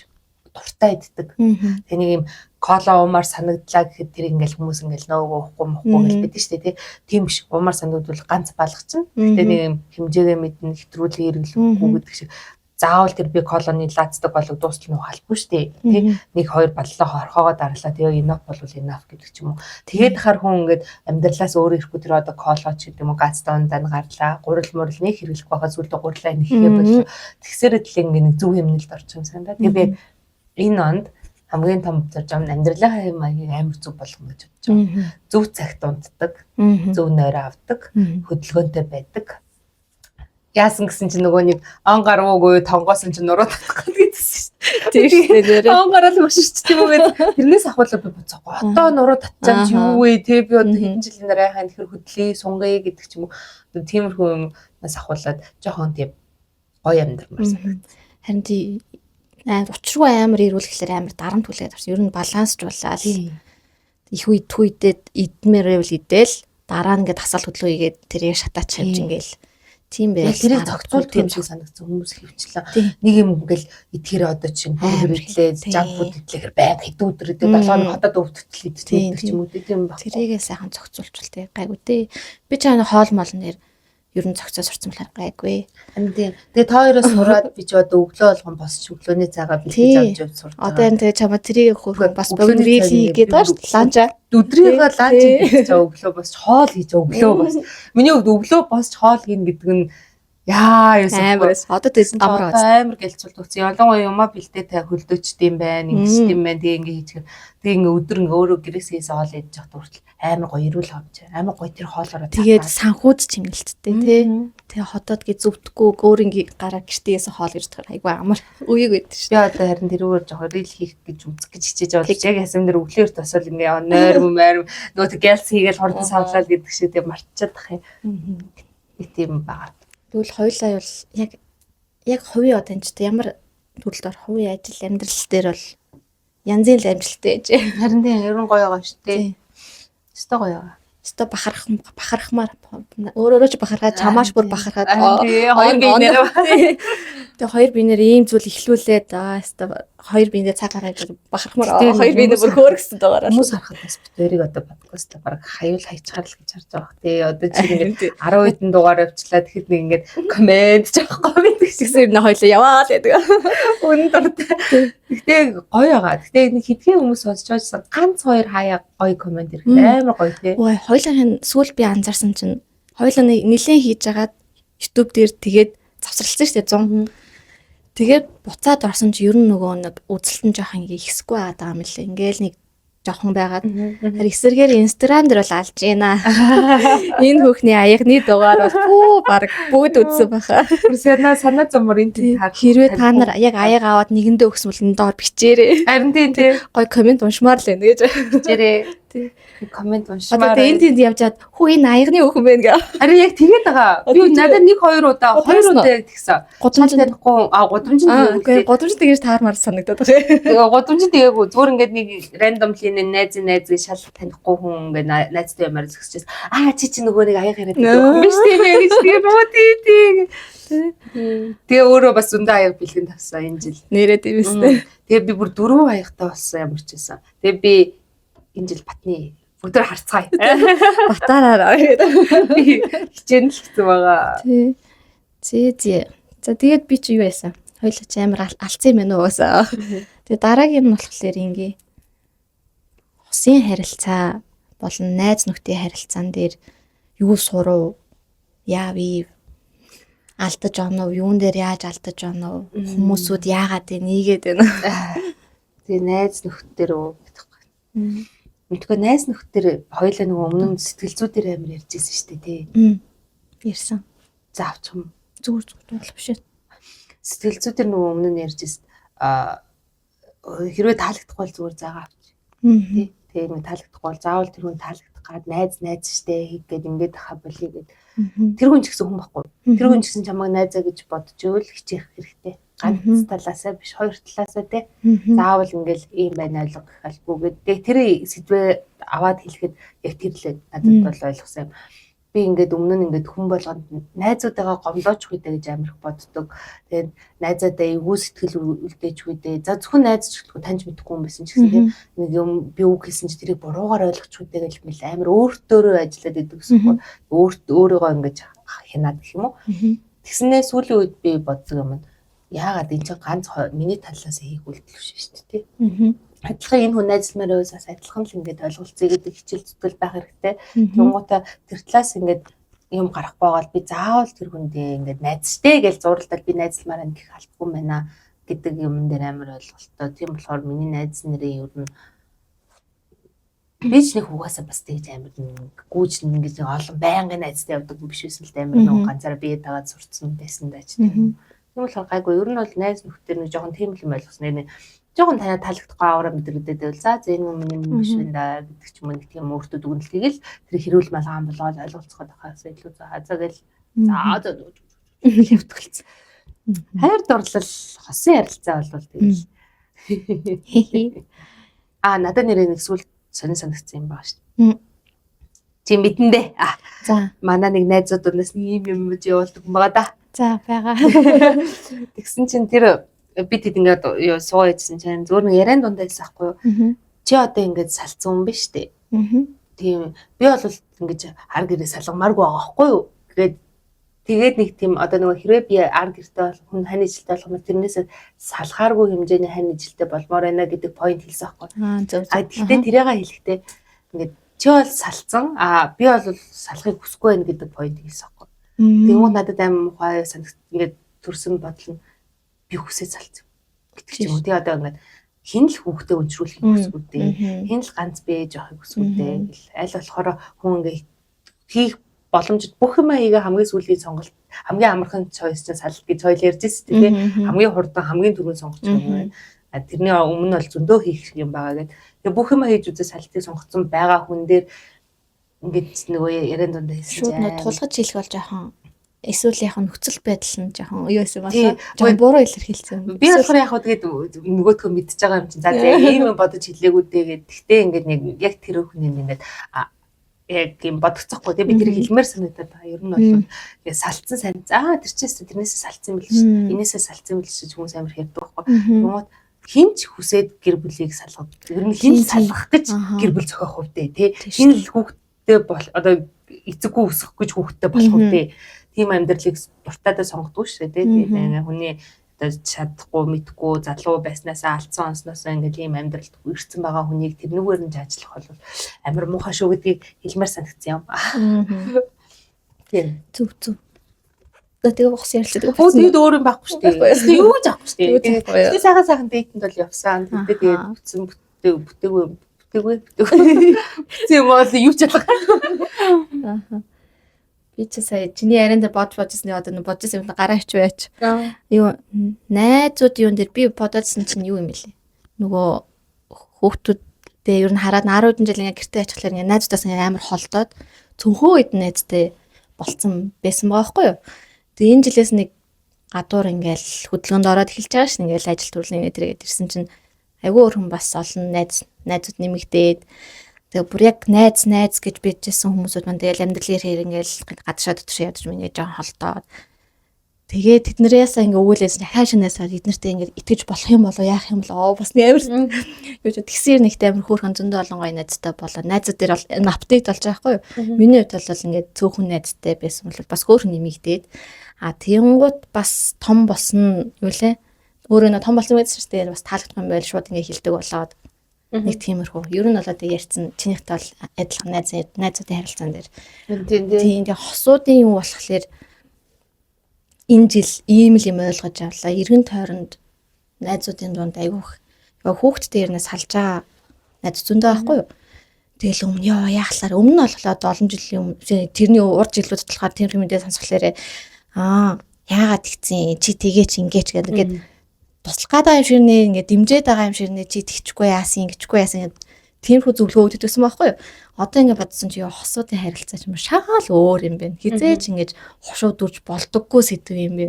Дуртай иддэг. Тэ нэг юм кола уумаар санагдлаа гэхэд тэр ингээл хүмүүс ингээл нөөгөө уухгүй гэл бидэн штэ тий. Тийм биш. Уумаар санагдвал ганц балах чинь. Гэтэ нэг юм хэмжээгээ мэднэ, хэтрүүлэн хэрэглэхгүй гэдэг шиг. Заавал тэр би колоны лаацдаг болог дуустал нь халбгүй штэ. Тий. Нэг хоёр баллаа хорхоогоо дарлаа. Тэгээ enough болвол enough гэдэг ч юм уу. Тэгээд хахаар хүн ингээд амьдралаас өөр ирэхгүй тэр одоо коло ч гэдэг юм уу ганц дондаа нь гарлаа. Гурил мурил нэг хэрэглэх байхад сүлдө гурлаа нэхээ болов. Тэгсээр л ингээд нэг зөв юмнэлд орчих юм санаа. Тэгээ би энэ онд хамгийн том зорж байгаа амьдралынхаа хэм маягийг амар зөв болгоно гэж бодож байгаа. Зөв цагт унтдаг, зөв нойроо авдаг, хөдөлгөөнтэй байдаг. Яасан гэсэн чинь нөгөө нэг он гаруугүй тонгоосон чинь нуруу татах гэдсэн шүү дээ. Тийм шүү дээ. Он гараад машиж тийм үү гэдэг. Тэрнээс ахвалаа би буцахгүй. Одоо нуруу татчаад юу вэ? Тэ би одоо хэдэн жилийн дараахан тэр хөдлөе, сунгая гэдэг ч юм уу. Тиймэрхүү юмнаас ахвалаад жоохон тийм гоё амьдрмаар санагдав. Харин тий учиргүй амар ирүүл гэхэлэр амар дарамт хүлээд авсан. Ер нь балансжуулаад их үедээ идмээр байвал идэл дараа нь ингээд хасаал хөдлөө игээд тэрийг шатаач хавж ингээл тийм байл. Тэрийг зохицуул тийм шиг санагдсан хүмүүс хөвчлээ. Нэг юм ингээл идэхээр одоо чинь хэрэглээ, жанк фуд идэхээр байг хэдэн өдөр идэх 7 хоног хотод өвдөлтөл идэх ч юм уу тийм баг. Тэрийгээ сайхан зохицуулчихвал тий гайгүй тий. Би чаана хоол мол нэр ер нь цогцоо сурцсан болохоор гайгүй. Тийм. Тэгээ та хоёроос сураад би ч одоо өглөө болгон босч өглөөний цагаа бэлтэж авч сурч байгаа. Одоо энэ тэгээ чамаа тэрийг хөрхөн бас богино хийгээд байгаа шүү дээ. Ланча. Өдрийнхөө ланч хийж байгаа өглөө босч хоол хийж өглөө бос. Миний хувьд өглөө босч хоол хийн гэдэг нь яа амарс. Одоо тэгээд амар гэлцүүлдэг гэсэн. Ялангуяа юмаа бэлдээ та хөлдөөчд юм байна, ингэжт юм байна. Тэгээ ингээ хийчихэр. Тэгээ ингээ өдөр ингээ өөрөө гэрээсээс хоол идэж явах хүртэл амар гоё ирүүл хавж. Амар гоё тэр хоолороо. Тэгээд санхүүд чимнэлттэй тий. Тэгээ хотод гээ зүвдэхгүй өөр ингээ гараа гэртээс хоол ирж байгаа. Айгу амар үеиг байдаг шүү. Би одоо харин тэрүүгээр жоохон рил хийх гэж үзэх гэж хичээж байгаа. Яг ясам дээр өглөөр тосол ингээ нойр мээр нөгөө гэлс хийгээл хурдан савлал гэдэг шиг тэг мартчихад тах юм. Тийм байгаа. Тэгвэл хоёулаа бол яг хувийн одоо энэ ч ямар төрөлд орох хувийн ажил амьдрал дээр бол янзын л амжилттай байж. Харин тийм ерөн гоё байгаа шүү дээ. Өстой гоё байгаа. Өстой бахархмаар өөрөө ч бахархаад чамааш бүр бахархаад хоёр биенээр тэгээ хоёр биенээр ийм зүйл ихлүүлээд өстой хоёр биенээ цаг гаргаж бахархмаар хоёр биенээ бүр хөөргсөн дагаараа хүмүүс харахад бас битэрийг одоо подкаст баг хаюул хайчаар л гэж харж байгаа. Тэгээ одоо чи ингээд 10 хэдэн дугаар авчлаа тэгэхэд нэг ингээд комент жоохгүй байдаг гэсэн юм хоёлоо яваад байдаг. Үн дуртай. Гэхдээ гоё байгаа. Гэхдээ нэг хэдхэн хүмүүс сонсч байжсан ганц хоёр хаяа гоё комент ирэх амар гоё тий. Ой хоёлын сүүл би анзаарсан чинь хоёлоо нилээн хийж агаад YouTube дээр тэгээд завсралцсан шүү дээ 100. Тэгээд буцаад орсон чи ер нь нөгөө нэг үзэлтэн жоохон ихсгүй байгаа юм лээ. Ингээл нэг жоохон байгаад харин эсэргээр Instagram дээр бол алж байна. Энэ хүүхний аягны дугаар бол баг бүгд үзсэн баха. Санаа зомор энэ хэрвээ та нар яг аяг аваад нэгэндээ өгсмөл энэ доор бичээрэй. Харин тийм тий. Гой комент уншмаар л байна гэж. Бичээрэй. Тий. Комент уншмаар. Одоо энэ тэнд явжаад хүү энэ аягны хүүхэн бэ гэ. Харин яг тэгээд байгаа. Би надад 1-2 удаа тэгсэн. Гудамжинд танихгүй гудамжинд гудамжинд тэгэж таармаар санагдаад байгаа. Тэгээ гудамжинд тэгээгүй зүгээр ингээд нэг рандомли найз гэж шал танихгүй хүн ингээд найзтай юмар зөксчихсэн. Чи чи нөгөө нэг аяг яриад байдаг юм биш тийм ээ гэж тэгээ боо тий. Тэгээ өөрөө бас зөндөө аяг бэлгэн тавсан энэ жил. Нэрээ тийм үстэй. Тэгээ би бүр 4 аягтай болсон ямар ч байсан. Тэгээ би энэ жил батны бүгдээр харцгаая. Батаараа хичээн л гэсэн байгаа. Зээ. За тэгээд би чи юу яасан? Хоёул ч амар алцсан юм байна уусаа. Тэгээ дараагийн нь болохоор ингээ хосын харилцаа болон найз нөхдийн харилцаан дээр юу сурав? Яавь? Алдаж оноо, юун дээр яаж алдаж оноо? Хүмүүсүүд яагаад нэгээд байна? Тэгээ найз нөхдөр гэдэггүй. Мэдгүй найз нөхдөр хоёулаа нөгөө өмнө сэтгэлзүүдээр амар ярьжсэн шүү дээ тий. Ярьсан. За авчих юм. Зүгээр бол биш ээ. Сэтгэлзүүдээр нөгөө өмнө нь ярьжсэн хэрвээ таалагдахгүй бол зүгээр заагаа авчих. Тий. Тэгээ нэг таалагдахгүй бол заавал тэр хүн таалагдах гад найз штэ хийгээд ингээд хаа болий гэд. Тэр хүн ч гэсэн хүн байхгүй. Тэр хүн ч гэсэн чамайг найзаа гэж бодож ивэл хичээх хэрэгтэй. Ганц талаасаа биш хоёр талаасаа тий. Заавал ингээл ийм байна ойлгох албагүй гэдэг. Тэр сэдвээ аваад хэлэхэд яг тэрлээ надад бол ойлгосон юм. Би ингээд өмнө нь ингээд хүн болгонд найзуудаагаа гомлооч хүйтэ гэж амар их боддог. Тэгээд найзаадаа эвгүй сэтгэл үлдээж хүйтэ. За зөвхөн найз ч гэдэггүй таньж мэдэхгүй юм байсан ч гэсэн тийм нэг юм би үг хэлсэн чи тэрийг буруугаар ойлгоч хүйтэ гэж мэл амар өөртөөрөө ажиллаад идэг гэсэн. Өөрийгөө ингээд хянаад гэх юм уу. Тэгснээ сүүлийн үед би бодсон юм. Яагаад энэ чинь ганц миний талаас хийх үйлдэл биш шүү дээ тий. Адилхан энэ хүн найзлмаар байсаас адилхан л ингээд ойлголцъё гэдэг хичээл зүтгэл байх хэрэгтэй. Тэнгуутаа тэр талаас ингээд юм гарахгүй бол би заавал тэр хүндээ ингээд найзтай гэж зурлаад би найзлмаар энэ гэх албагүй юм байна гэдэг юм дээр амар ойлголттой. Тийм болохоор миний найз нарын ер нь би ч нэг угаасаа бас тэгж амар гүйж ингэж олон байнгын найзтай явдаг биш байсан л амар нэг ганцаараа бие дагаад сурцсан байсан даа ч тийм. Тийм болохоор гайгүй ер нь бол найз нөхдөр нэг жоохон тийм л юм ойлгосноо нэ жоохон танаа таалагдахгүй аваа мэдрэгдээд байвал за энэ юм биш байна да гэдэг ч юм нэг тийм өөртөө дүгнэлт хийгээл тэр хэрүүл малгаан болгоод ойлголцоход байхаас илүү за гэл за явтгалцсан. Хайр дурлал хосын харилцаа бол тэгэл надад нэрээ нэг сүлд сонир санагдсан юм байна шүү дээ. Чи мэдэн дээ. За манай нэг найзууд өнөөс ийм юм явуулдаг юм байгаа да. За байгаа. Тэгсэн чинь тэр бид хэд ингээд суу яжсэн чинь зөвөр нэг яриан дундаа хэлсэн байхгүй юу? Чи одоо ингээд салцсан юм биш үү? Тийм. Би бол ингэж хар гэрээ салгамааргүй байгаа байхгүй юу? Тэгээд Тэгээд нэг тийм одоо нөгөө хэрвээ би ар гэртэй бол хүн хань ижилтэй болох юм тэрнээс салхааргүй хэмжээний хань ижилтэй болмоор байна гэдэг point хэлсэн байхгүй. Зөв. Гэхдээ тэрийгээ хэлэхдээ ингээд чи бол салцсан би бол салахыг хүсэхгүй байна гэдэг point хэлсэн байхгүй. Тэгмээ надад амар мухай санагт ингээд төрсөн бодол нь би хүсээ салцсан гэдэг ч юм уу. Тэгээ одоо ингээд хин л хүүхдээ өнчрүүлэхийг хүсгүй дээ. Хин л ганц бэж явахыг хүсгүй дээ. Аль болохоор хүн ингээд хийх боломжит бүх юм хийгээ хамгийн сүүлийн сонголт хамгийн амархан choice чинь салт гэж соёл ярьж байсан тийм хамгийн хурдан хамгийн түрүүнд сонгож байгаа юм. Тэрний өмнө бол зөндөө хийх юм байгаа гэдэг. Тэгээ бүх юм хийж үзээ салтыг сонгоцсон байгаа хүн дээр ингээд нөгөө ярен дундаа хэлсэн чинь шууд тулгаж хэлэх бол жоохон эсвэл яг нөхцөл байдал нь жоохон юу байсан болоо жоохон буруу илэрхийлсэн. Би болохоор яг тэгээд нөгөөдхөө мэдчихэж байгаа юм чинь за ийм юм бодож хэлээгүү дээ гэдэг. Гэхдээ ингээд нэг яг тэр хүний ингээд яг юм бодогцохгүй тийм би тэр хэлмээр санагдаад байгаа. Ер нь бол яг салцсан сайн. Тэр чээс тэрнээсээ салцсан юм биш. Энээсээ салцсан юм биш ч хүмүүс амар ярьдаг байхгүй. Тэгмээд хинч хүсээд гэр бүлийг салгах. Ер нь хин салгах гэж гэр бүл зохиох хувь дээ тий. Хин л хүүхдтэй бол одоо эцэггүй өсөх гэж хүүхдтэй болох хувь дээ. Тийм амьдралыг дуртайдаа сонгодог шүү дээ тий. Хүний одоо чадахгүй мэдхгүй залуу байснаасаа алдсан онсноосоо ингээд ийм амьдралд ирсэн байгаа хүнийг тэрнүүгээр нь жаачлах бол амар муухай шүү гэдгийг хэлмээр санагдсан юм. Тийм. Зүг. Тэгээ бохс ярьлаа. Тэгээд өөр юм байхгүй шүү дээ. Юу ч авахгүй шүү дээ. Тэгээд сайхан дейтэнд бол явсан. Тэгээд бүтсэн бүтээгүй. Тийм бол юу ч ялгаа. Би ч сая чиний яриан дээр бодчихсны одоо бодчихсан юм гараа хич байж. Юу найзууд юун дээр би бодоодсэн чинь юу юм бэлээ. Нөгөө хүүхдүүдтэй ер нь хараад 10 хэдэн жил ингээ гэртээ ачихлаар ингээ найзуудаас ингээ амар холдоод цөнхөө үед найзтай болцсон байсан байгаа байхгүй юу. Тэгээ энэ жилээс нэг гадуур ингээл хөдөлгөөнд ороод эхэлж байгаа шин ингээл ажил төрлийн тэргээд ирсэн чинь айгүй өрхөн бас олон найзууд нэмэгдээд тэгээ бүр яг найз гэж бичсэн хүмүүсүүд маань тэгэл амьдралын хэрэг ингээл гадшаа дотор ядаж минь жоохон холдоод тэгээ тэднэрээс ингээ өгөөлээс дахиад шинээсээ эднэртэй ингээ итгэж болох юм болоо яах юм болоо бас амар юу ч тэгсэр нэгтэй амар хөөрхөн зөндөө олон гоё найзтай болоо найзууд дээр бол апдейт болж байгаа байхгүй юу. Миний хувьд бол ингээ цөөхөн найзтай байсан бол бас хөөрхөн нэмэгдээд тэгэнгუთ бас том болсон юу лээ өөрөө нөө том болсон байсан шүү дээ бас таалагдах юм байл шууд ингээ хилдэг болоод нэг тиймэрхүү. Ер нь бол одоо ярьсан чинийхтэй бол адилхан найзуудын харилцаан дээр. Тийм хосуудын юм болохоор энэ жил ийм л юм ойлгож авлаа. Эргэн тойронд найзуудын дунд айгүйх хүүхдтэй ернээс салж байгаа найз зөндөө байхгүй юу. Тэгэл өмнө яахлаар өмнө нь болохоор 7 жилийн өмнө тэрний урд жилүүд болохоор тийм мэдээ сонсголоорэ яагаад тэгцэн чи тэгээч ингээч гэдэг туслах гэдэг юм ширнэ ингээд дэмжиж байгаа юм ширнэ чи тэгчихгүй яасан ингэчихгүй яасан тиймэрхүү зөвлөгөө өгдөг гэсэн байхгүй юу. Одоо ингээд бодсон чи хосуудын харилцаа ч юм шагаал өөр юм байна. Хизээч ингээд хошуудурж болдоггүй сэдв юм бэ.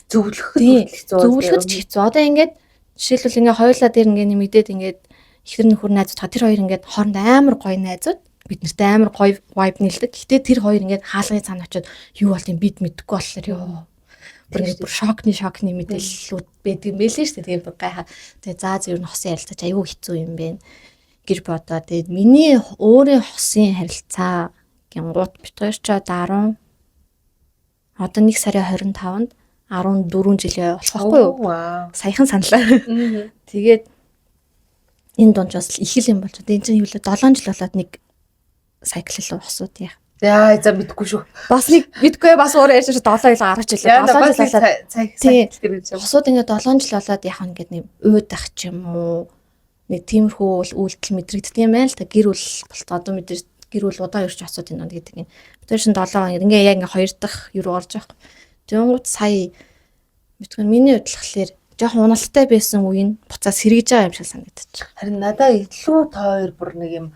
Зөвлөхөд ч хэцүү. Одоо ингээд жишээлбэл ингээд хоёулаа дээр ингээд нэмэгдээд ингээд ихэр нөхөр найзууд тэр хоёр ингээд хооронд амар гоё найзууд бид нартай амар гоё vibe нэлдэг. Гэтэ тэр хоёр ингээд хаалгын цаана очиод юу болтыг бид мэдэхгүй болохоор бүр шокны мэдээллүүд байдаг юм байлээ шүү дээ. Тэгээ гайхаа. Тэгээ заа ер нь хосын харилцаач аюу хэцүү юм бэ гэж бодоо. Тэгээд миний өөрийн хосын харилцаа гингууд бит хоёр ч 10 одоо 1 сарын 25-нд 14 жилээ болох байхгүй юу? Саяхан саналаа. Тэгээд энэ дунд бас их л юм болж байна. Энэ чинь хэвлээ 7 жил болоод нэг сайкл руу хосууд яах. За мэдгүй шүү. Бас нэг мэдгүй бас өөрөө ярьж 7 жил гарч ирлээ. 7 жил болоод хосууд ингээд 7 жил болоод яах вэ гэдэг нэг уйд ах ч юм уу. Нэг тиймэрхүү үйлдэл мэдрэгддэг юм байна л та гэр бүл болтоо одоо мэдээж гэр бүл удаа ирж асуудын донд гэдэг юм. Тэр шин 7 хоног ингээ яг ингээ 2 дахь юу орж байгаа. Тэнгууд сая мэдгүй миний хөдлөхлөөр жоохон уналтай байсан үеийн буцаас сэргэж байгаа юм шиг санагдчих. Харин надаа илүү тоор бүр нэг юм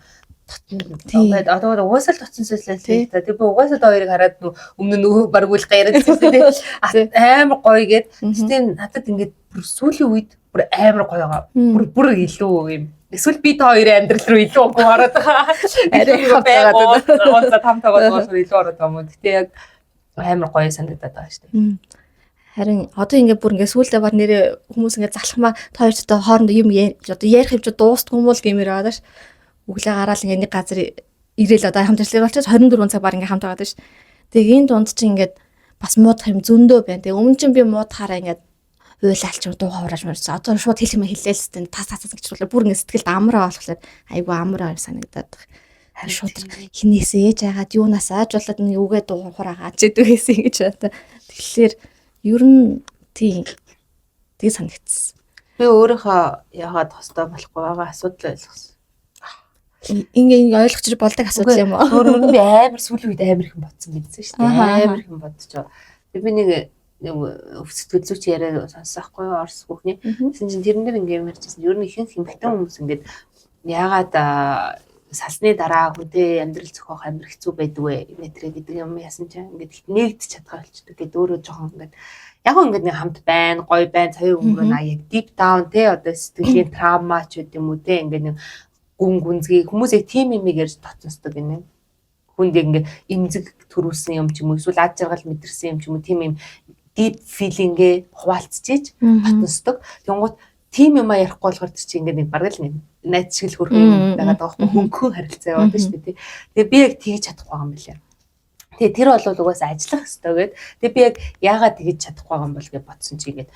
тэгээд одоо угаасаа л тоцсон зүйлээ л та. Тэгээ угаасаа хоёрыг хараад өмнө нөгөө баг үл гайраад зүйлээ амар гоё гээд тийм надад ингээд бүр сүүлийн үед бүр амар гоё байгаа. Бүр илүү юм. Эсвэл би та хоёрын амьдрал руу илүү ороод байгаа. Арай хавтаад тамтагаад илүү ороод байгаа юм. Гэтэ яг амар гоё санагдаад байгаа шүү дээ. Харин одоо ингээд бүр ингээд сүүлдээ бар нэрээ хүмүүс ингээд залхмаа та хоёр ч одоо хоорондоо юм одоо ярих юм чи дуустгүй юм уу гэмээр байгаа ш. Өглөө гараал ингээд нэг газар ирээл одоо хамт ажиллаж болчихсон 24 цаг баг ингээд хамт байгаа ш. Тэгээ энэ дунд чи ингээд бас муудах юм зөндөө байна. Тэгээ өмнө чинь би муудахаараа ингээд уйлалч дуу хоорож мөрсөн. Одоо шууд хэлээстэй тас гэж чуулаа. Бүр ингээд сэтгэлд амраа болохлээр айгу амраа санагдаад байна. Шууд хинээсээ ээж агаад юунаас ааж болоод нэг үгээ дуу хоораагаа ч гэдэгээс ингэж байна. Тэгэхээр ер нь тийм тэг санагдсан. Би өөрийнхөө яагаад хостой болохгүй байгаа асуудал ойлгосон. Ингээ ойлгож болдог асуудал юм уу? Өөрөө би амар сүүлийн үед амар их бодсон гэдсэн шүү дээ. Амар их бодчихоо. Би нэг өвсөлт зүч яриа сонсохгүй орс хүүхний. Тэсэн чинь тэрнэр ингээм ярьжсэн. Ер нь ихэнх хэмхтэн хүмүүс ингээд яагаад салсны дараа хүнтэй амьдрал зохиох амар хэцүү байдаг вэ? Нэтрэ гэдэг юм яасан чинь ингээд нэгдэж чадхаа болчихдог гэдэг өөрөө жоохон ингээд яг ингээд нэг хамт байна, гоё байна, цавь өнгөрөө яг deep down те одоо сэтгэлийн травма ч гэдэг юм уу те ингээд нэг гүнзгий хүмүүсээ тим юм ярьж тоцсдог гинэ. Хүнд ингээд эмзэг төрүүлсэн юм ч юм уу эсвэл ад жаргал мэдэрсэн юм ч юм уу тийм юм deep feeling-гээ хуваалцчихж тоцсдог. Тэнгуут тим юм ярихгүй болохоор чи ингээд нэг бараг л нэг найз шиг л хөрхөн юм байгаад байгаа байхгүй хөнгөн харилцаа яваад шүү дээ. Тэгээ би яг тэгж чадахгүй байгаа юм билээ. Тэгээ тэр бол угаасаа ажиллах хэрэгтэй гээд. Тэгээ би яг яагаад тэгж чадахгүй байгаа юм бол гэж бодсон чи ингээд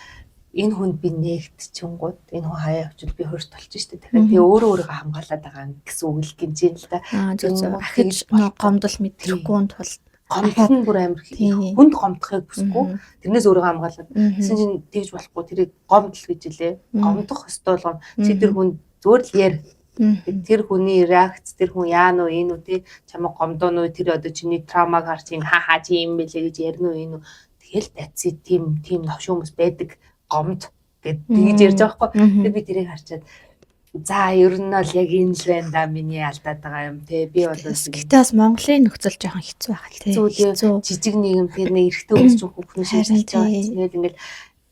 энэ хүнд би нээгдчихэнгууд энэ хүн хаяа авчвал би хөрт толчих шүү дээ. Тэгэхээр тэгээ өөрөө өөрийгөө хамгаалаад байгаа гэсэн үг л гинж юм л да. Ахиж гомдол мэдрэхгүй тул гомдол нь бүр амар хүнд гомдохыг хүсэхгүй. Тэрнээс өөрийгөө хамгаалаад. Тэгсэн чинь тэгж болохгүй тэрийг гомдол гэж хэлээ. Гомдох хөстөө болгоом чи тэр хүн зөөр л яар. Тэр хүний реакц тэр хүн яа нү энэ үү те чамаа гомдоо нү тэр одоо чиний травмаг харж ин хаа чи юм бэлээ гэж ярина уу энэ үү. Тэгэл таци тийм новш хүмүүс байдаг гомд гэд тэгж ярьж байгаа байхгүй. Тэгээ би тэрийг харчаад за ер нь бол яг энэ л байна да миний алдаад байгаа юм те би бол гэхдээ бас Монголын нөхцөл жоохон хэцүү байгаа те жижиг нийгэм тэр нэг эрэгтэй хүмүүс ч хүүхэн шаарч байгаа. Тэгээд ингээл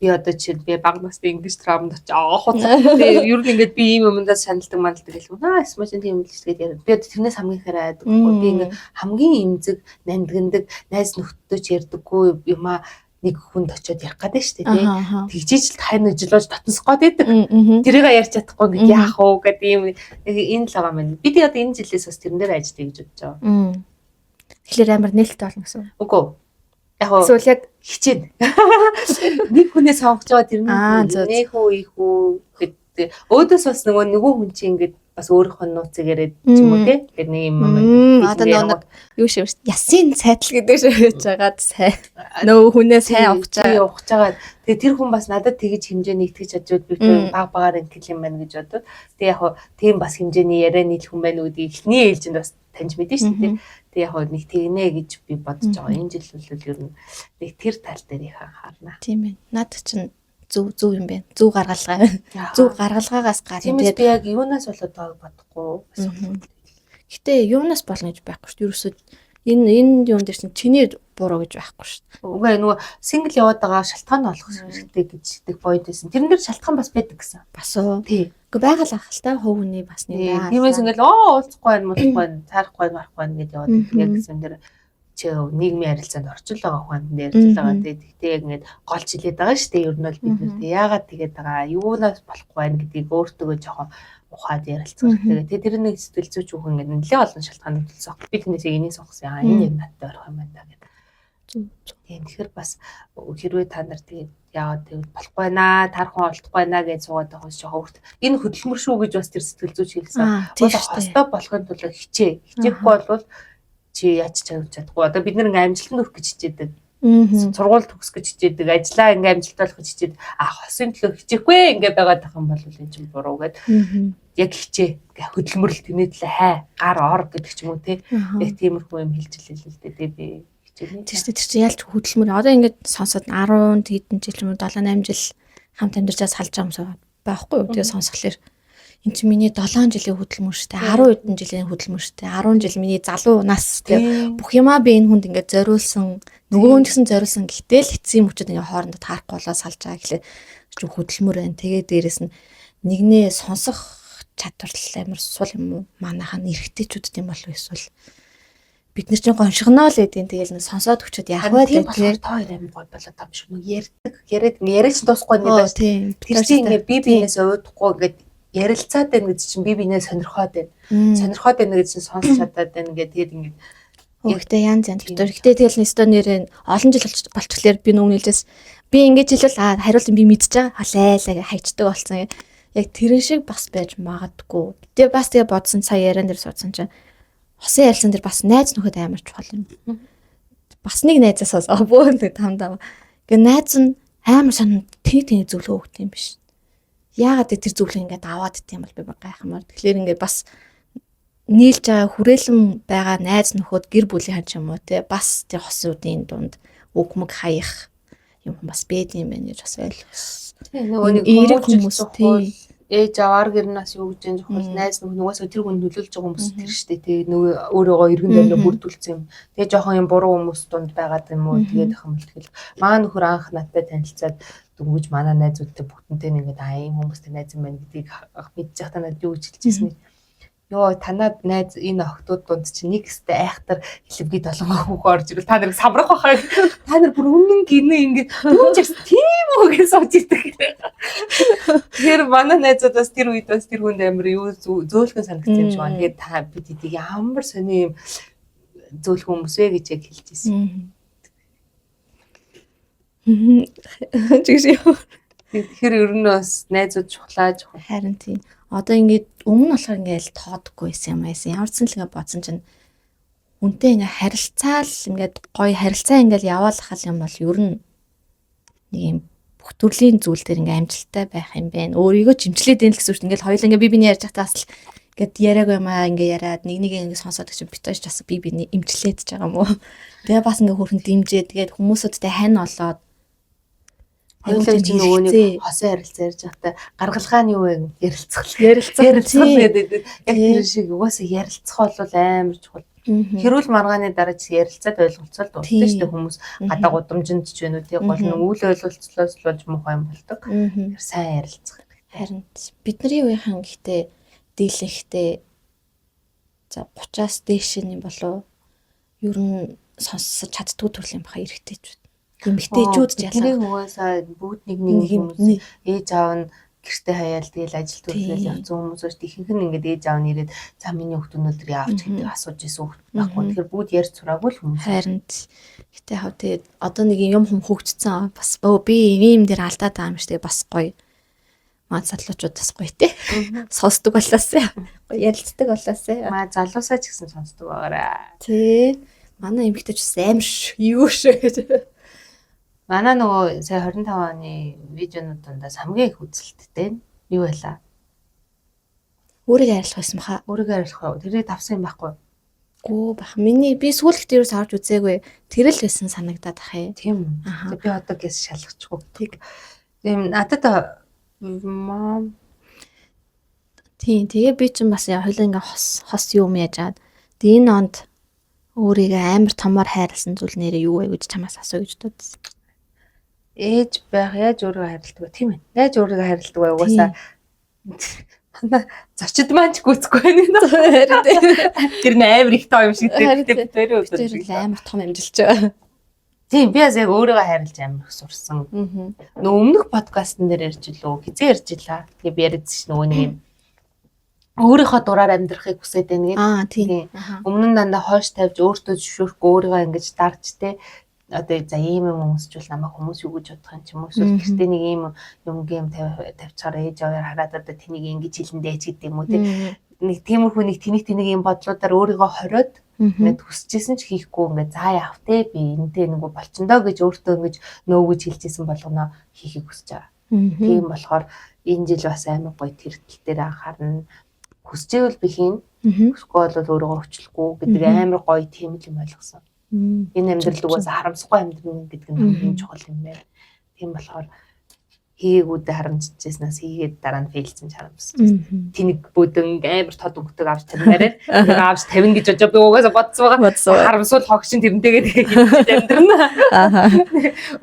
би одоо жишээ би баг насны ингэж травмд очиж тэгээ ер нь ингээд би ийм юмдаа саналдаг мандалдаг гэх юм. Смашин тийм юм л гэж яриад. Би тэрнээс хамгийн хараад би ингээд хамгийн эмзэг нандгандаг найз нөхдөд ч ярьдаггүй юма нэг хүнд очиод ярих гэдэг шүү дээ тий. Тэгжиж л тань жилж татнасах гээд байдаг. Тэрийг ярьж чадахгүй ингээд яах вэ гэдэг юм энэ л байгаа юм. Би тэгээ одоо энэ жилээс бас тэрэн дээр ажиллая гэж бодож байгаа. Тэгэхээр амар нээлттэй болно гэсэн. Үгүй. Яг эсвэл яг хичээд нэг хүнээ сонгож байгаа тэрний нэх үү их үү гэдэг. Өөдөөс бас нөгөө хүн чинь ингээд бас өөрийнхөө нууцыг яриад ч юм уу те. Тэгэхээр нэг юм одоо нэг юу шиг ясын сайдл гэдэг шиг хийж байгаад сайн. Нөгөө хүнээ сайн ухаж байгаа. Тэгээ тэр хүн бас надад тэгж хэмжээ нэгтгэж чадвал би баг багаар ингэл юм байна гэж бодод. Тэгээ яг тийм бас хэмжээний яриа нийл хүн байна гэдгийг эхний ээлжинд бас таньж мэдэн шүү дээ. Тэг яг нэг тэгнэ гэж би бодож байгаа. Энэ жил бол ер нь нэг тэр тал дээр их анхаарна. Тийм ээ. Наад чинь зөв юм байна. Зөв гаргалгаа. Зөв гаргалгаагаас гарна. Тиймээс би яг юунаас болоод байгааг бодохгүй. Гэтэ юунаас болно гэж байхгүй шүү дээ. Ерөөсөө энэ юм дээр чинь чиний буруу гэж байхгүй шүү дээ. Үгүй нөгөө сингл яваад байгаа шалтгаан олох хэрэгтэй гэж бойд байсан. Тэрэн дээр шалтгаан бас байдаг гэсэн. Бас уу. Тий. Гэхдээ байгаль ах л та хов хүний бас нэг байгаа. Тиймээс ингээл уулзахгүй байна, таарахгүй байна гэдээ яваад яг гэсэн дээр чи нийгмийн харилцаанд орчил байгаа хүн ярьж байгаа. Тэгтээ яг ингээд голч хилээд байгаа шүү дээ. Ер нь бол бид нэр яагаад тэгээд байгаа юунаас болохгүй байна гэдгийг өөртөө жоохон ухаад ярилцах. Тэгээд тэр нэг сэтгэл зүйч хүн ингээд нэлээд олон шалтгаанууд төлсөн. Би тэрнээс энийг сонгосон. Энэ юм надад орох юм байна гэдэг. Тийм тэгэхээр бас хэрвээ та нар тэгээд яагаад тэгвэл болохгүй байна, таархан олдохгүй байна гэж суугаад байгаа шүү хөвгт. Энэ хөдөлмөр шүү гэж бас тэр сэтгэл зүйч хэлсэн. Хостой болохын тулд хичээхгүй болвол чи яаж чадахгүй. Одоо бид нэг амжилтанд хүрэх гэж хичээдэг. Сургууль төгсөх гэж хичээдэг. Ажлаа ингээм амжилттай болох гэж хичээдэг. Хосын төлөө хичээхгүй ингээ байгаад тах юм бол энэ чинь буруу гэд. Яг хичээ. Ингээ хөдөлмөрлөлт тэрний төлөө хай, гар ор гэдэг ч юм уу те. Яг тиймэрхүү юм хэлж л дээ би. Тэр чинь ялч хөдөлмөр. Одоо ингээд сонсоод 10 хэдэн жил юм уу 7 8 жил хамт амьдарчаас салж байгаа юмсаа байхгүй юу. Тэгээ сонсхолоор энэ чинь миний 7 жилийн хөдөлмөр шүү дээ. 10 хэдэн жилийн хөдөлмөр шүү дээ. 10 жил миний залуу нас тэгээ бүх юмаа би энэ хүнд ингээд зориулсан, нөгөө хүн гэсэн зориулсан. Гэтэл эцсийн мөчөд ингээд хоорондоо таарахгүй болоо салж байгаа гэхлээр чи хөдөлмөр байна. Тэгээ дээрэс нь нэгнээ сонсох чадвар амар сул юм уу? Манайхан эргэжтэйчүүд юм болов эсвэл бид нар чинь гоншигноо л эдийн тэгэл нэг сонсоод өчөд яах вэ гэдэг тоо хоёр амин гой болоод байгаа юм шиг нэг яриад ч дуусахгүй нэг тэр чинь ингээ би биенээс уудахгүй ингээд ярилцаад байна гэдэг чинь би биенээ сонирхоод байна. Сонирхоод байна гэдэг чинь сонсч чадаад байна гэдэг тэгээд ингээд Гэхдээ янз янз дотор. Гэхдээ тэгэл нэстэ нэрээ олон жил болчихлоор би нүг нэлээс би ингэж хэлвэл хариулт би мэдчихэж байгаа. Халайлаа хайчдаг болсон. Яг тэрэн шиг бас байж магадгүй. Гэтэ бас тэгээ бодсон сая яриан дээр суудсан чинь хосын ярилцсан дээр бас найз нөхөд амар чухал юм. Бас нэг найзаас бөөн тамдаа. Гэ найз нь амар сонь тэнэг зөвлөгөө өгд юм биш. Яагаад тэр зөвлөгөө ингээд аваад ит юм бол би гайхамаар. Тэгэхээр ингээд бас нийлж байгаа хүрээлэн байгаа найз нөхөд гэр бүлийн ч юм уу те бас тэр хосуудын дунд үг мөг хаях юм бас бэд юм байна гэж бас ойлгос. Нөгөө нэг эерэг хүмүүс тий ээж аваар гэрнээс юу гэж энэ зөвхөн найз нөгөөсөө тэр хүн нөлөөлж байгаа хүмүүс тэр штэ тий нөгөө өөрийгөө эргэн тойрноо бүрдүүлсэн юм. Тэгээ жоохон юм буруу хүмүүс дунд байгаад юм уу тэгээд ахын бэлтгэл. Маа нөхөр анх надтай танилцаад дөнгөж манай найзуудтай бүгднтэй ингээд ийм хүмүүстэй найз юм байна гэдгийг мэдчих та надад юу гэж хэлчихсэн юм. Йоо танад найз энэ охтууд дунд чинь нэг өстэй айхтар хэлбэгийн толгой хүүхэн орж ирвэл та нарыг самрах байхаа. Та нар бүр өмнө гинэ ингээд түүнээс тийм үү гэж сууж ирдэг. Тэр манай найзуудаас тэр үед бас тэр хүнд амир юу зөөлхөн санагдсан юм шиг байна. Тэгээд та бид эдийг ямар сони юм зөөлхөн хүмүүс вэ гэж яг хэлж ирсэн. Тэгэхээр ер нь бас найзууд чухлааж харин тийм. Одоо ингээд өмнө болохоор ингээд тоодгүй байсан юм байсан. Ямар ч зүйл ингээд бодсон чинь үнтэй ингээд харилцаал ингээд гоё харилцаа ингээд яваалахал юм бол ер нь нэг юм бүх төрлийн зүйл дээр ингээд амжилттай байх юм байна. Өөрийгөө чимчлээд энэ л гэсэн үг. Ингээд хоёул ингээд би биний ярьж байхдаа бас ингээд яриаг юмаа ингээд яриад нэг ингээд сонсоод гэж битэж бас би биний имчлээд ч байгаа юм уу. Тэгээ бас ингээд хөрхөн дэмжээ. Тэгээд хүмүүсүүдтэй хань олоод хоёулаа чинь нөгөө нэг хосын харилцаа ярьж байхдаа гаргалгааны юу вэ ярилцах гэдэг. Яг тэр шиг угаасаа ярилцах бол амар чухал. Хэрүүл маргааны дараа чи ярилцаад ойлголцоод дуусна шүү дээ хүмүүс гадаа гудамжинд ч вэ үү гол нь үйл ойлголцлоос болж муухай юм болдог. Сайн ярилцах. Харин бидний үеийнхэн гэхдээ дийлэхтэй за 30-аас дээш нь болов ер нь сонсож чаддгүй төрлийн баха эрэхтэй ч эмэгтэйчүүд ч ясаа. Тэр угаасаа бүгд нэг хүмүүс ээж аав нь гэртээ хаяал тэгэл ажил төрөл явсан хүмүүс ш ихэнх нь ингээд ээж аав нь ирээд за миний хүүхд өнөөдөр яавч гэдэг асууж исэн хүүхд байхгүй. Тэгэхээр бүгд ярьж сураагүй л хүмүүс. Харин гэтээ хав тэгээд одоо нэг юм хөгжцсөн бас би ийм дээр алдаад байгаа юм шиг тэгээ бас гоё. Маа залуучууд бас гоё те. Сонсдог болоосаа. Гоё ярилцдаг болоосаа. Маа залуусаа ч гэсэн сонсдог байгаарай. Тий. Манай эмэгтэйч бас амар юу шүү гэж. Манай нөгөө сая 25 оны видеонууд дондаас хамгийн их үзэлттэй юу байлаа? Өөрийгөө арилгах байсан баха. Өөрийгөө арилгах. Тэрийг тавсан юм байхгүй юу? Гүү бах. Миний би сүүлд тэрээс авч үзээгүй. Тэр л байсан санагдаад ах юм. Тийм. Би одоо гэс шалгачихгүй. Тийг. Тийм надад мам тийм тэгээ би чинь бас хоёлаа ингээ хос юм яжаад. Энэ онд өөрийгөө амар томор хайрлсан зүйл нэрээ юу вэ гэж чамаас асуу гэж бодсон. Ээж байх яаж өөрийгөө хайрладаг вэ? Тийм ээ. Яаж өөрийгөө хайрладаг вэ? Угаасаа зочид маань ч гүцэхгүй байна. Тэр нь амар их тоо юм шиг тэр амар том амжилж байгаа. Тийм би яг өөрийгөө хайрлаж амар их сурсан. Нөгөө өмнөх подкастн дээр ярьж илүү хизээ ярьж илаа. Тэгээ би яриадсэн ш нөгөө нэг юм өөрийнхөө дураар амьдрахыг хүсэж байна гэдэг. Тийм. Өмнө нь дандаа хойш тавьж өөртөө зөвшөөрөхгүй өөрийгөө ингэж дарж те одоо за ийм юм өмсчүүл намайг хүмүүс юу гэж бодох юм ч юм уу эсвэл гэртээ нэг ийм юмгийн тавьчихаар ээж аваар хараад одоо тэнийг ингэж хэлэндээ ч гэдэг юм уу нэг тиймэрхүү нэг тэнэг юм бодлуудаар өөрийгөө хориод ингээд хүсэжсэн ч хийхгүй ингээд за яах те би энтэй нэг болчондоо гэж өөртөө ингэж нөөгөж хэлчихсэн болгоно хийхийг хүсэж байгаа. Тийм болохоор энэ жил бас амар гоё тэртэл дээр анхаарна. Хүсчихвэл би хийн. Хүсэхгүй бол өөрийгөө өвчлөхгүй гэдэг амар гоё тийм л юм ойлгосон. Энэ амьдрал угаасаа харамсахгүй амьдрал гэдэг нь хамгийн чухал юм байна. Тийм болохоор хийгээгүүдээ харамсчихснаас хийгээд дараа нь фейлсэн ч харамсчихсан. Тэнэг бөдөн амар тод өнгөтэйг авч таньнараа авч 50 гэж бодож би угаасаа бодсон байгаа. Харамсуул хогшин тэрнтэйгээ тэгээд амьдрна.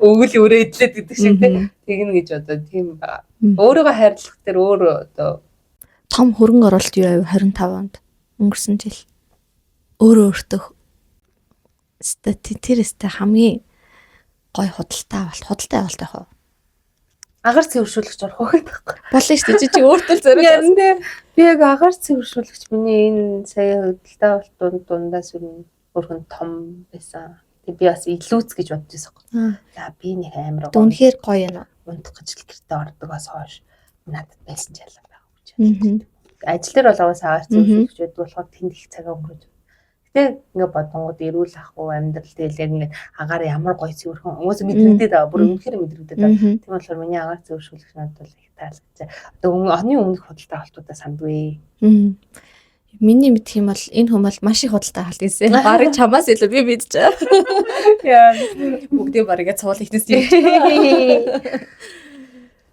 Өвөл өрөөдлээд гэдэг шиг тэгнэ гэж бодоо тийм байгаа. Өөрийгөө хайрлах дээр өөр одоо том хөрөнгө оруулалт юу ав 25 онд өнгөрсөн жил. Өөртөө статистиктэй хамгийн гой худалтай авалт яг. Агаар цэвэршүүлэгч орох байхгүй. Болно шүү дээ. Чи өөртөө зориулсан. Би яг агаар цэвэршүүлэгч миний энэ сая худалтай авалтууд дундаас хөргөн том байсан. Тэг би бас илүүц гэж бодож байсан. За би нэг амар Үнэхээр гоё юм. унтах гэж л гэртээ ордогоос хойш надад байсан ч ялгаа байгаа гэж. Ажил дээр бол аваас агаар зөвшөөрч байдаг болохоор тэнд их цагаа өнгөрөөж. Гэтэ ингээ бодонгууд эрүүл ах уу амьдрал тэгэл яг ингээ агаар ямар гоё цэвэрхэн уус мэдрэгдээд байгаа. Бүр үнэхээр мэдрэгдээд байгаа. Тийм болохоор миний агаар зөвшөөрөх надад бол их таалагдсан. Одоо оны өмнөх худалдаа холтуудаа сандвэ. Миний мэдх юм бол энэ хүн бол маш их худалдаа халт гэсэн. Бараг чамаас илүү би мэдэж байгаа. Яа. Бүгдээ бараг цуул ихнээс юм.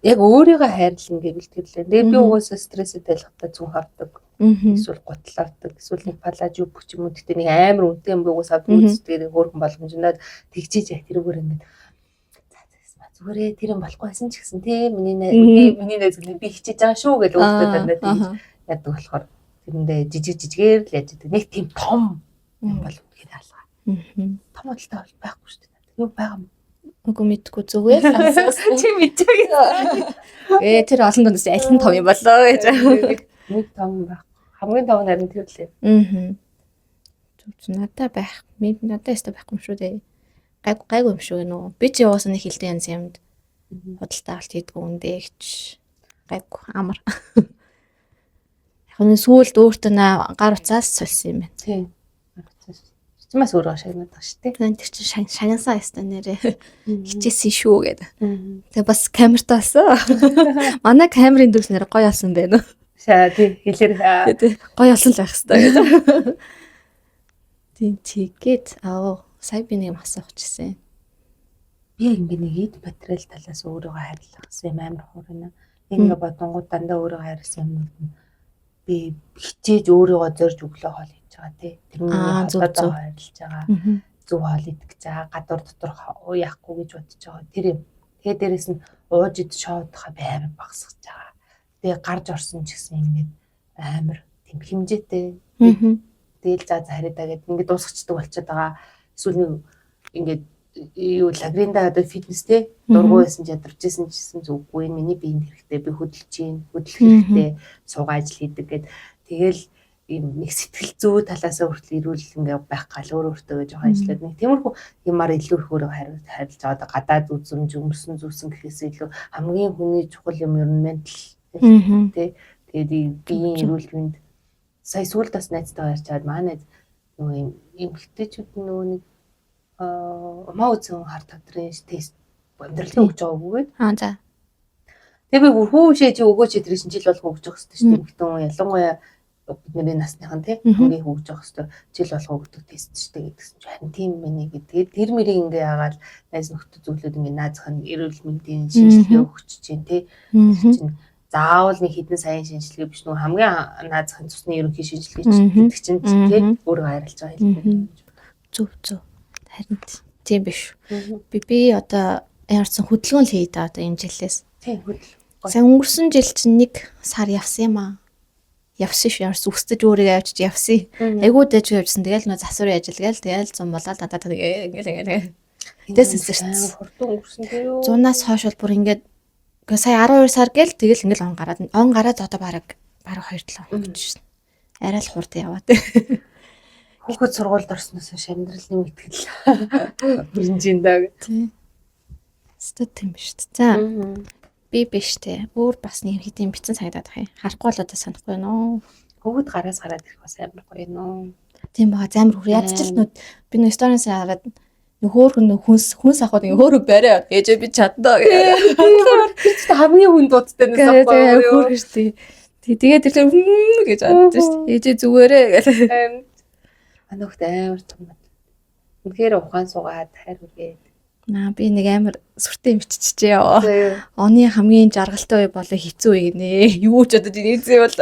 Яг өөрийгөө хайрлан гэвэл тэрлээ. Тэгээ би угаасаа стресстэй талхтаа зүн хавдаг. Эсвэл готлавдаг. Эсвэл нэг палажу бүх юм уу гэдэг нэг амар үнэтэй юм угаасаа үздэг хөөрхөн боломжноод тэгжиж яг тэрүүгээр ингээд зүгээрээ тэр юм болохгүй байсан ч гэсэн тий миний найз би хичээж байгаа шүү гэж өөртөө дандаа тэгж яддаг болохоор тэрэндээ жижигээр л яаж идэг. Нэг тийм том юм бол үнэхээр хаалгаа. Том худалдаа бол байхгүй шүү дээ. Юу байгаа юм? Үгүй мэдгүй зүгээр чи мэдээ. Тэр олон дундаас аль нь том юм болоо гэж. Нэг том байх. Хамгийн том нь харин тэр лээ. Зүг надад байх. Надад яста байхгүй юм шүү дээ. Гайгүй юм шүү гэнэ. Би ч яваасан нэг хилдэг янз юмд худалдаа авалт хийдгүү үндэ гэж. Гайгүй амар. Яг нь сүүлд өөртөө гар уцаас сольсон юм байна. Тийм. Чимээс өөрөө шагнаад байгаа шүү дээ. Тэр чинь шагнасаа яста нэрээ хичээсэн шүү гэдэг. Тэгээ бас камертаа болсон. Манай камерын дүрс нэр гоё болсон байна. Шаа тий хэлээр гоё болсон л байх хэвээр гэдэг. Тийм тэгээд сая би нэг юм асуух гэсэн. Би ингээ нэг эд материал талаас өөрийгөө хайрлах гэсэн юм амар хуурна. Ингээ бодонгууд дандаа өөрийгөө хайрлсан юм би хичээж өөрийгөө зорж өглөө хоол хийж байгаа тий. Тэрний хотодоо хайрлаж байгаа. Зөв хоол идэх гэж байгаа. Гадуур дотор яахгүй гэж бодож байгаа. Тэр юм. Тэгээ дээрэс нь ууж ид шоодохоо би амар багсгаж байгаа. Тэгээ гарч орсон ч гэсэн ингээд амар тийм хэмжээтэй. Тэгэл за харидаа гэд ингээд дуусчихдаг болчиход байгаа. Эсвэл ингээд юу лагринда одоо фитнестэй дургуй байсан ядарчсэн гэсэн зүггүй миний биеийн хэрэгтэй би хөдөлж хөдөлөх хэрэгтэй суугаа ажил хийдэг гэд тэгэл ийм нэг сэтгэл зүй талаасаа хүртэл ирүүл ингээ байх гал өөртөө гэж байгаа ажиллаад нэг тиймэрхүү юмар илүү их өөрөө харилцаж байгаа одоо гадаад үзмж өмөрсөн зүсэн гэхээс илүү хамгийн хүний чухал юм ер нь ментал тий тэгээд биеийн эрүүл мэнд сая сүүлд бас найзтайгаа ярьчаад манай нөгөө эмэгтэйчүүд нөгөө нэг маа үзэн хар тадрын тест амьдралын өгч байгаа үгээд. За. Тэгээ би хүүшээж өгөөч тэр чинь жил болго өгч явах хэрэгтэй шүү дээ. Эмэгтэн ялангуяа бидний насныхан тий хамгийн өгч явах хэрэгтэй жил болго өгдөг тест шүү дээ гэдгсэн чинь харин тийм мэнэ гэдэг. Тэр мэрийг ингээ яагаад найз нөхдөд зөвлөд ингээ наазах нь эрүүл мэндийн шинжилгээ өгч чинь тий. Чинь заавал нэг хэдэн саяын шинжилгээ биш нөгөө хамгийн наазахын цусны ерөнхий шинжилгээ гэдэг чинь тий өөрөө хайрлаж байгаа хэлбэр. Зөв. Харин тийм биш. Би одоо яарсан хөдөлгөөн л хийдэг одоо энэ жилээс. Тийм хөдөлгөөн. Сайн өнгөрсөн жил чинь нэг сар явсан юм аа. Явсан ш яарс үсдэж өөрийгөө авчиж явсан. Айгуу дэж явжсан. Тэгэл нөө засварын ажил гээл тэгэл зам болоод надад ингээл. Тэсээс хурдан өнгөрсөн тийм үү? 100-аас хойш бол бүр ингээд сая 12 сар гээл тэгэл ингээл он гараад одоо бараг 2-7 хоног гэж шин. Арай л хурд яваад. Хүүхэд сургуульд орсноос хойш амьдралын мэтгэл бүринжин даа гэх. Өстө тийм биш үү. За. Би биш те. Өөр бас нэг хэдийн бицэн санагдаад байна. Харахгүй л одоо санахгүй нөө. Хүүхэд гараас гараад ирэх бас амар гоё нөө. Тийм бага замар хөр ядч л нүд би нэг сторис хараад хөөхөн хүнс ахад ингээ хөөрөг барай ээж би чаддаа гэх. Хамгийн хүн дуудтай нэс авахгүй юу. Тэгээд тэр гэж боддоо шүү дээ. Ээж зүгээрээ гэх. Анохт амар том. Үнэхээр ухаан суугаад хайр үргээд. Би нэг амар сүртэй юм биччихээ яа. Оны хамгийн жаргалтай үе болоо хэцүү үе гинэ. Юу ч одоо дийзээ бол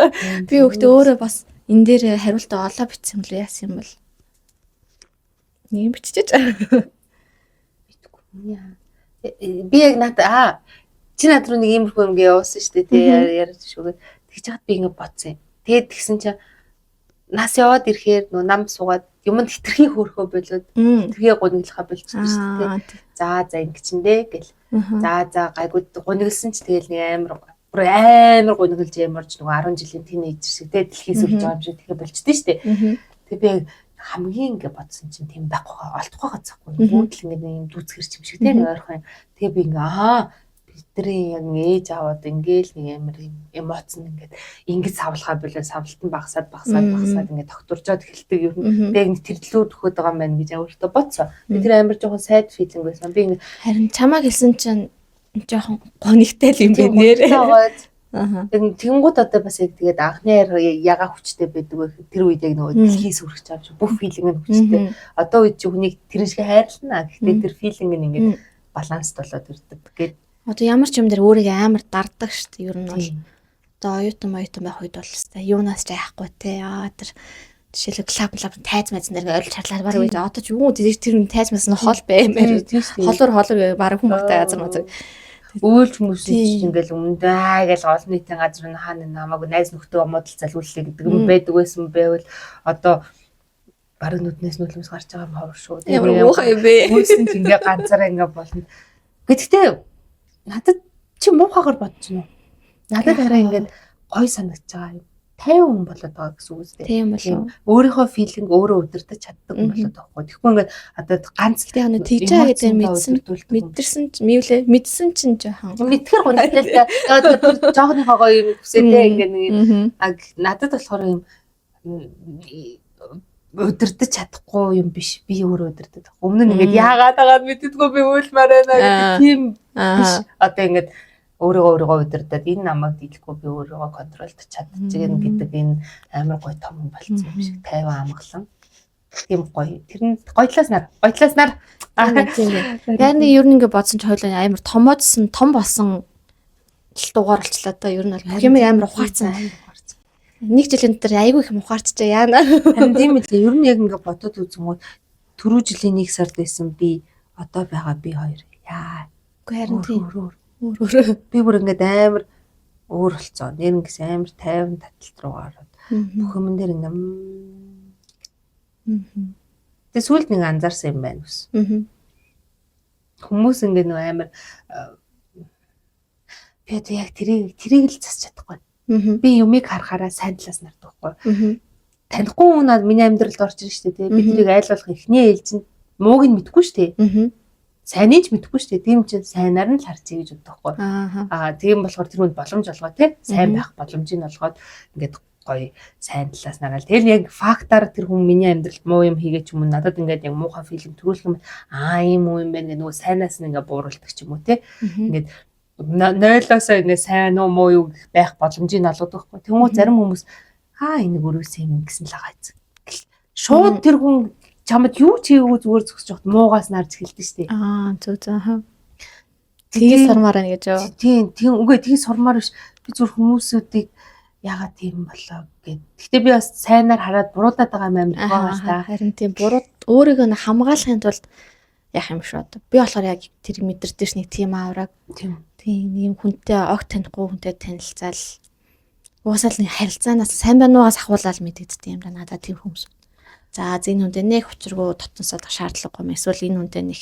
би өгтөө өөрөө бас энэ дээр хариултаа олоо бичсэн юм л яасан юм бол. Нэг биччихэж. Би яг надад чи над руу нэг иймэрхүү юм явуулсан шүү дээ тий ярьж шүүгээ. Тэгж хаад би ингэ бодсон юм. Тэгээд тэгсэн чинь нас яваад ирэхээр нөө нам суугаад юмд хитрхийн хөөрхөө болоод тэргээ гуниглахаа болчихсон шүү дээ. За ингэ чиндээ гэл. За гайгүй гуниглсан ч тэгэл нэг амар гуниглж ямарч нөгөө 10 жилийн тийнейжер шиг дээ дэлхийс үлж байгаа юм шиг тэгэхээр болчихдээ шүү дээ. Тэгээ би хамгийн ингээ бодсон чинь тийм байхгүй олдохгүй гацхгүй бүгд л ингээ юм дүүцгэр юм шиг тийм ойрхон. Тэгээ би ингээ бидний яг ээж аваад ингээл нэг амар эмоц нь ингээд савлахаа болоо савлтан багасаад ингээд тогтуржоод эхэлдэг юм. Би яг тэрлүүд өгöd байгаа юм байна гэж өөртөө бодсоо. Би тэр амар жоохон сайд филинг байсан. Би ингээд харин чамаа хэлсэн чинь жоохон гонигтай л юм байна нэрээ. Тэгэнгүүт одоо бас яг тэгээд анхны яга хүчтэй байдаг байх. Тэр үед яг нөгөө дэлхийс хүрэх чамч бүх филинг нь хүчтэй. Одоо үед чи хүнийг тэр шиг хайрлана. Гэхдээ тэр филинг нь ингээд баланст болоод ирдэг гэдэг. Одоо ямар ч юм дээр өөрийгөө амар дардаг шүү дээ. Ер нь бол одоо оюутан байх үед бол хэвээр юунаас ч яахгүй те. Тэр жишээлбэл клаб тайз мэдсэн дээр ойлгож чарлаад баг үед одоо ч юу тэр тайз мэдсэн хол баймаар. Холор баг хүн багтай газар маа. Өөлж хүмүүс чинь ингээл өмнөдөө гэж олон нийтийн газар нь хаана намайг найз нөхдөд модал залууллаа гэдэг юм байдаг байсан байвал одоо баг нүднээс нүлмэс гарч байгаа юм ховор шүү. Тэгээ үүсэн чинь ингээ ганцаараа ингээ болно. Гэхдээ надад чи муухайгаар бодож байна уу? Надад хараа ингээд гой санагдаж байгаа юм. 50 хүн болоод байгаа гэсэн үг үстэй. Тийм болов. Өөрийнхөө филинг өөрөө удирдах чаддаг хүн болоод байгаа байхгүй. Тэгэхгүй ингээд одоо ганц тэгээ нэг тийжээ гэдэг мэдсэн чинь жоохон. Мэдхэр гонхтой л одоо жоохныхоо гоё юм хүсэтэй ингээд нэг надад болохоор юм удирдах чадахгүй юм биш. Би өөрөө удирдах. Өмнө нь ингээд яагаад агаад мэддэггүй би үйлмээр байна гэдэг тийм биш. Одоо ингээд өөрийгөө удирдаад энэ намайг дийлэхгүй би өөрийгөө контролдож чадчихна гэдэг энэ амар гоё том юм болсон юм шиг 50 амгалан. Тийм гоё. Тэр нь гоёлаас нар. Яг нэг ер нь ингээд бодсон ч хойлоо амар томоодсон, том болсон дугаар болчлаа да. Ер нь бол бүх юм амар ухаарсан. Нэг жилийн дотор айгүй их ухаарчжээ яана. Харин тийм үү. Ер нь яг ингээд бодоод үзэнгүүт түрүү жилийн 1 сард байсан би одоо байгаа би хоёр. Яа. Үгүй харин тийм. Би бүр ингээд амар өөр болцоо. Нэрнгээс амар 50 таталт руу гараад бүх юм дээр ингээд тэгээ сүүлд нэг анзаарсан юм байна ус. Хүмүүс ингээд нэг амар би одоо яг тэрийг л засч чадахгүй. Би юмыг харахаараа сайн талаас нардаг байхгүй. Танихгүй хүн надад миний амьдралд орж ирж штэ тий. Би тэрийг айлуулах эхний ээлжинд мууг нь мэдгүй штэ. Сайныг ч мэдгүй штэ. Тийм ч сайнаар нь л харцъя гэж боддог байхгүй. Тийм болохоор тэр хүнд боломж олгоо тий. Сайн байх боломжийг олгоод ингээд гоё сайн талаас нараал. Тэр яг фактаар тэр хүн миний амьдралд муу юм хийгээч юм надад ингээд яг муухай филм төрүүлэх юм ийм үү юм байна гэх нөгөө сайнаас нь ингээд бууруулдаг ч юм уу тий. Ингээд нойлоосоо ингэ сайн уу муу юу байх боломжийг олгодог байхгүй. Тэгмээ зарим хүмүүс энийг өрөөсөө юм гэсэн л байгаа юм. Шууд тэр хүн чамд юу ч хийгээгүй зүгээр зөксөж явахт муугаас нарж эхэлдэг шүү дээ. Зөв. Тэгээ сурмаар байна гэж юу? Тийм үгүй тэгээ сурмаар биш. Би зүгээр хүмүүсүүдийг яагаад тийм болоо гэд. Гэхдээ би бас сайнаар хараад буруудаад байгаа юм амар байгаа л та. Харин тийм бурууд өөрийгөө хамгаалахын тулд яах юм шүү дээ. Би болохоор яг тэр мэдэрдэг ш нэг тийм аавраг. Тийм юм хүнтэй огт танихгүй хүнтэй танилцаал. Уусаал нэг харилцаанаас сайн байна уугаас ахуулаад мэдэгддэг юм да надад тийм хүмүүс. За энэ хүнтэй нэг учиргүй дотносоод шаардлагагүй юм. Эсвэл энэ хүнтэй нэг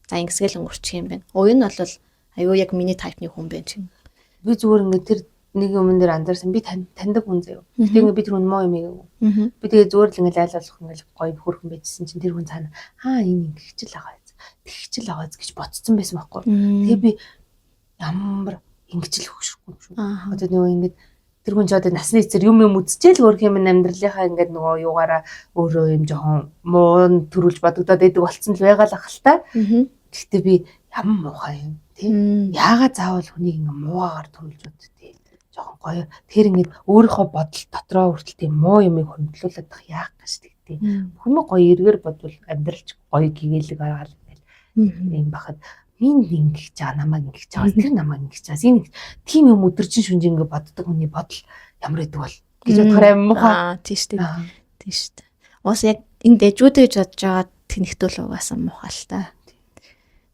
за ингэсгээл өнгөрчих юм байна. Энэ бол аюу яг миний тайпны хүн байна чинь. Би зүгээр ингээд тэр нэг юм дээр анзаарсан би таньдаг хүн заяа. Гэтэ ингээд би тэр хүн муу юм ээгүй. Би тэгээ зүгээр л ингээд айлуулах ингээд гоё хөрхөн байжсэн чинь тэр хүн цаана энэ ингэхчил байгаа. Тэгхчил байгаа гэж ботцсон байсан байхгүй. Тэгээ би ямар ингэжл хөшрөхгүй юм шүү. Одоо нөгөө ингээд тэр хүн ч одоо насны эцэр юм үзчихэл өөрх юм амьдралынхаа ингээд нөгөө юугаараа өөрөө юм жоохон муу төрүүлж бодогдоод байдаг болцсон л байгаа л ах л та. Гэхдээ би ямар муухай юм тий. Яагаад заавал хүнийг ингээд муугаар төрүүлж боддог тий. Жоохон гоё. Тэр ингээд өөрийнхөө бодол дотроо хүртэл тийм муу юмыг хөндлүүлээд байх яах гэж тий. Хүмүүс гоё эргээр бодвол амьдралч гоё гэгээлэг агаал юм бахад минь ингэж байгаа намайг ингэж байгаа тэр намайг ингэж байгаа энэ тийм юм өдөржин шүнж ингэ боддог хүний бодол ямар байдаг бол гэж бодохоор юм муухай тийм шүү дээ. Уус яг энэ дэжүүдэй гэж бодож байгаа тэнхтүүл угаасан муухай л та.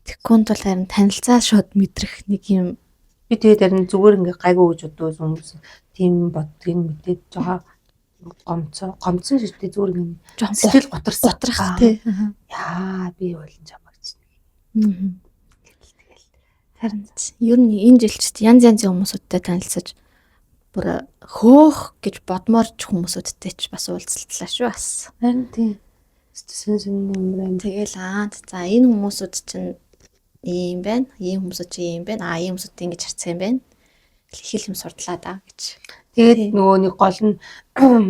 Тэгкүнд бол харин танилцаа шууд мэдрэх нэг юм би тэгээд харин зүгээр ингэ гайгүй гэж боддог хүмүүс тийм боддгийг мэдээд байгаа гомцсон шүү дээ зүгээр ингэ сэтгэл готрах тий. Яа би болон чамаг чинь. Харин ер нь энэ жилчд янз янзын хүмүүсүүдтэй танилцаж бүр хөөх гэж бодмоор ч хүмүүсүүдтэй ч бас уулзлаа шүү бас. Харин тийм. Сүн юм. Тэгэл за энэ хүмүүсүүд чинь ийм байна. Ийм хүмүүсүүд чинь ийм байна. Ийм хүмүүсүүд ингэж харцсан юм байна. Их л юм сурдлаа да гэж. Тэгээд нөгөө нэг гол нь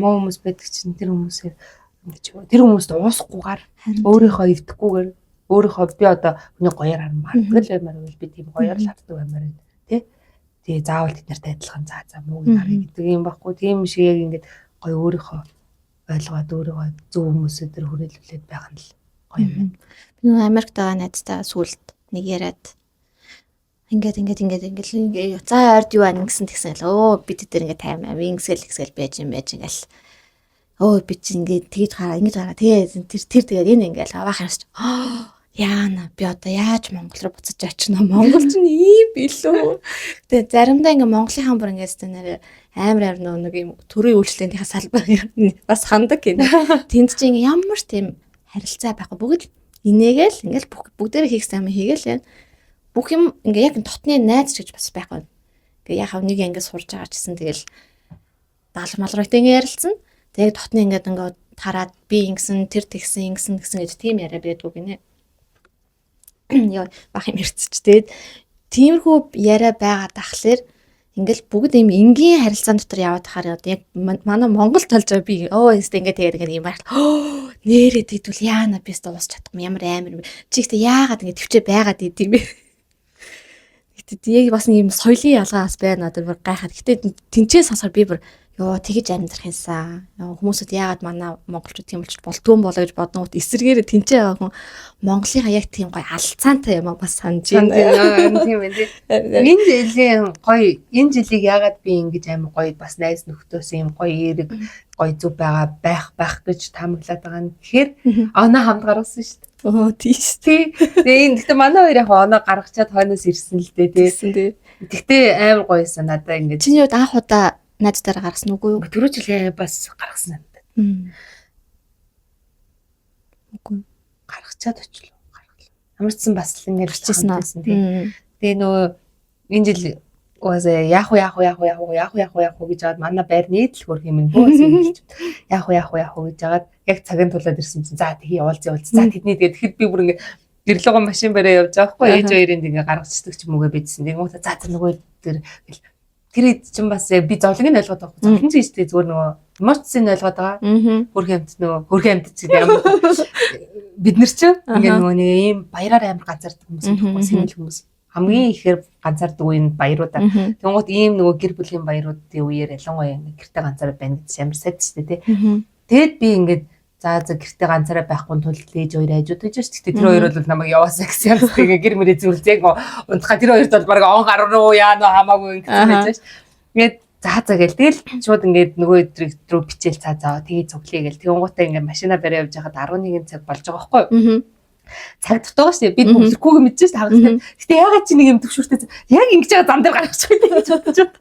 муу хүмүүс байдаг чинь тэр хүмүүсээр ингэж тэр хүмүүст уусахгүйгээр өөрийнхөө эвдэхгүйгээр өөрийнхөө би одоо хүний гоёор хармаар гэл би тийм гоёор л хатдаг баймаар байна тий. Тэгээ заавал тэд нартай адилхан за мууг нарыг гэдэг юм баггүй. Тийм шиг яг ингэж гоё өөрийнхөө ойлгоод өөрийгөө зөв хүмүүсээр тэр хүрээлүүлээд байгаа нь л гоё юм байна. Би нөгөө Америкт байгаа найзтай сүлд нэг яриад ингээд за ард юу ань гэсэн л бид тэр ингээд таймаа ингэсэл байж ингээл би чи ингээд тэгж гараа ингэж гараа тэгээ тэр тэгээд энэ ингээл аваа харсч яана би одоо яаж Монгол руу буцаж очино Монгол ч ийм билүү. Тэгээ заримдаа ингээ Монголынхан бүр ингээс нэр амар нэг юм төрийн үйлчлэлийнхаа салбар бас хандаг гинэ. Тэнд чи ингээ ямар ч тийм харилцаа байхгүй бүгд инээгээл ингээл бүгдээрээ хийх юм хийгээл яа. Бүх юм ингээ яг дотны найз гэж бас байхгүй. Ингээ яхав нэг ингээ сурж байгаа гэсэн тэгэл даалгал малруутай ингээ ярилцсан. Тэгээ дотны ингээ хараад би ингэсэн тэр тэгсэн гэж тийм яриа байдгүй гинэ. Яа бах юм ярьчих. Тэгээд тиймэрхүү яриа байгаа дахлаар ингээл бүгд юм энгийн харилцаан дотор яваад тахаар яг манай Монгол толж байгаа би эсвэл ингээд тэгээд юм байна. Нэрээ тэгвэл яана би өстө уусч чадахгүй ямар амар чи ихтэй яагаад ингэ төвчөө байгаад идэв бэ? Тэгээд яг бас нэг юм соёлын ялгаас байна одоо бүр гайхаад. Гэтэ тэнцээ сонсохоор би бүр тэгэж амьдрах юмсан. Хүмүүсүүд яагаад манай монголчууд тийм болчих болдгоо болоо гэж бодногот эсэргээр тэнцээ байгаа хүн Монголынхаа яг тийм гоё алцаантай юм бас санаж байна. Тийм ээ. Энэ жилийг яагаад би ингэж амар гоё бас найз нөхдөөс юм гоё эерэг гоё зүв байх гэж таамаглаад байгаа нь. Тэгэхээр оноо хамт гаргасан шүү дээ. Тийш. Тэгээ гэхдээ манай хоёр яг оноо гаргачаад хойноос ирсэн л дээ тий. Гэхдээ амар гоёсан надаа ингэж. Чиний хувьд анх удаа найзтайгаа гаргасан үгүй юу? Түрүү жил бас гаргасан юм. Үгүй. Гаргачаад очлоо. Амарчсан бас л ингэж бичсэн тий. Тэгээ нөгөө энэ жил уусаа яах вэ гэж аваад манай байр нийтлэл хөрх юм бөөс ингэж яах вэ гэж аваад яг цагийн тулаад ирсэн чинь за тэгээ явуулзаа. За тэдний тэгээд тэгэхэд би бүр ингэ гэрлэгөө машин бараа явж байгаа хгүй ээж хоёрын ингэ гаргацдаг ч юм уугаа бидсэн. Тэгмээ за нөгөө тэр чинь бас би зовлонгийн ойлгоод байгаа. Зовлон ч гэжтэй зүгээр нөгөө эмоцийн ойлгоод байгаа. Хөрх амьд ч гэдэг юм. Бид нар ч ингээ нөгөө нэг ийм баяраар амар ганцаардаг хүмүүс байхгүй сэнэл хүмүүс. Хамгийн ихээр ганцаардаг үеийн баяруудаа. Тэнгуут ийм нөгөө гэр бүлийн баяруудын үеэр ялангуяа ингээ гэртээ ганцаараа байна гэж амар сайд ч тий. Тэгэд би ингээд за гэртээ ганцаараа байхгүй тулд ээж хоёр айжууд гэж шүү дээ. Тэр хоёр бол намайг яваасаа гэсэн юм. Тэгээ гэр мөрөө зүрлзээг унтахаа тэр хоёрт бол баг он гар руу яана хамаагүй гэсэн байж ш. Ингээд за гэл тэгэл шууд ингээд нөгөө өдрийг рүү бичээл цаа тэгээ цуглая гэл тэгэнгүүтээ ингээд машина бариа явж хахад 11 цаг болж байгаа байхгүй юу? Цаг дутгаа шүү дээ. Би бүлэхгүйг мэдчихэж шүү дээ. Гэтэ ягаад чи нэг юм төвшөртэй яг ингэж байгаа зам дээр гаргачих үү гэж бодож байна.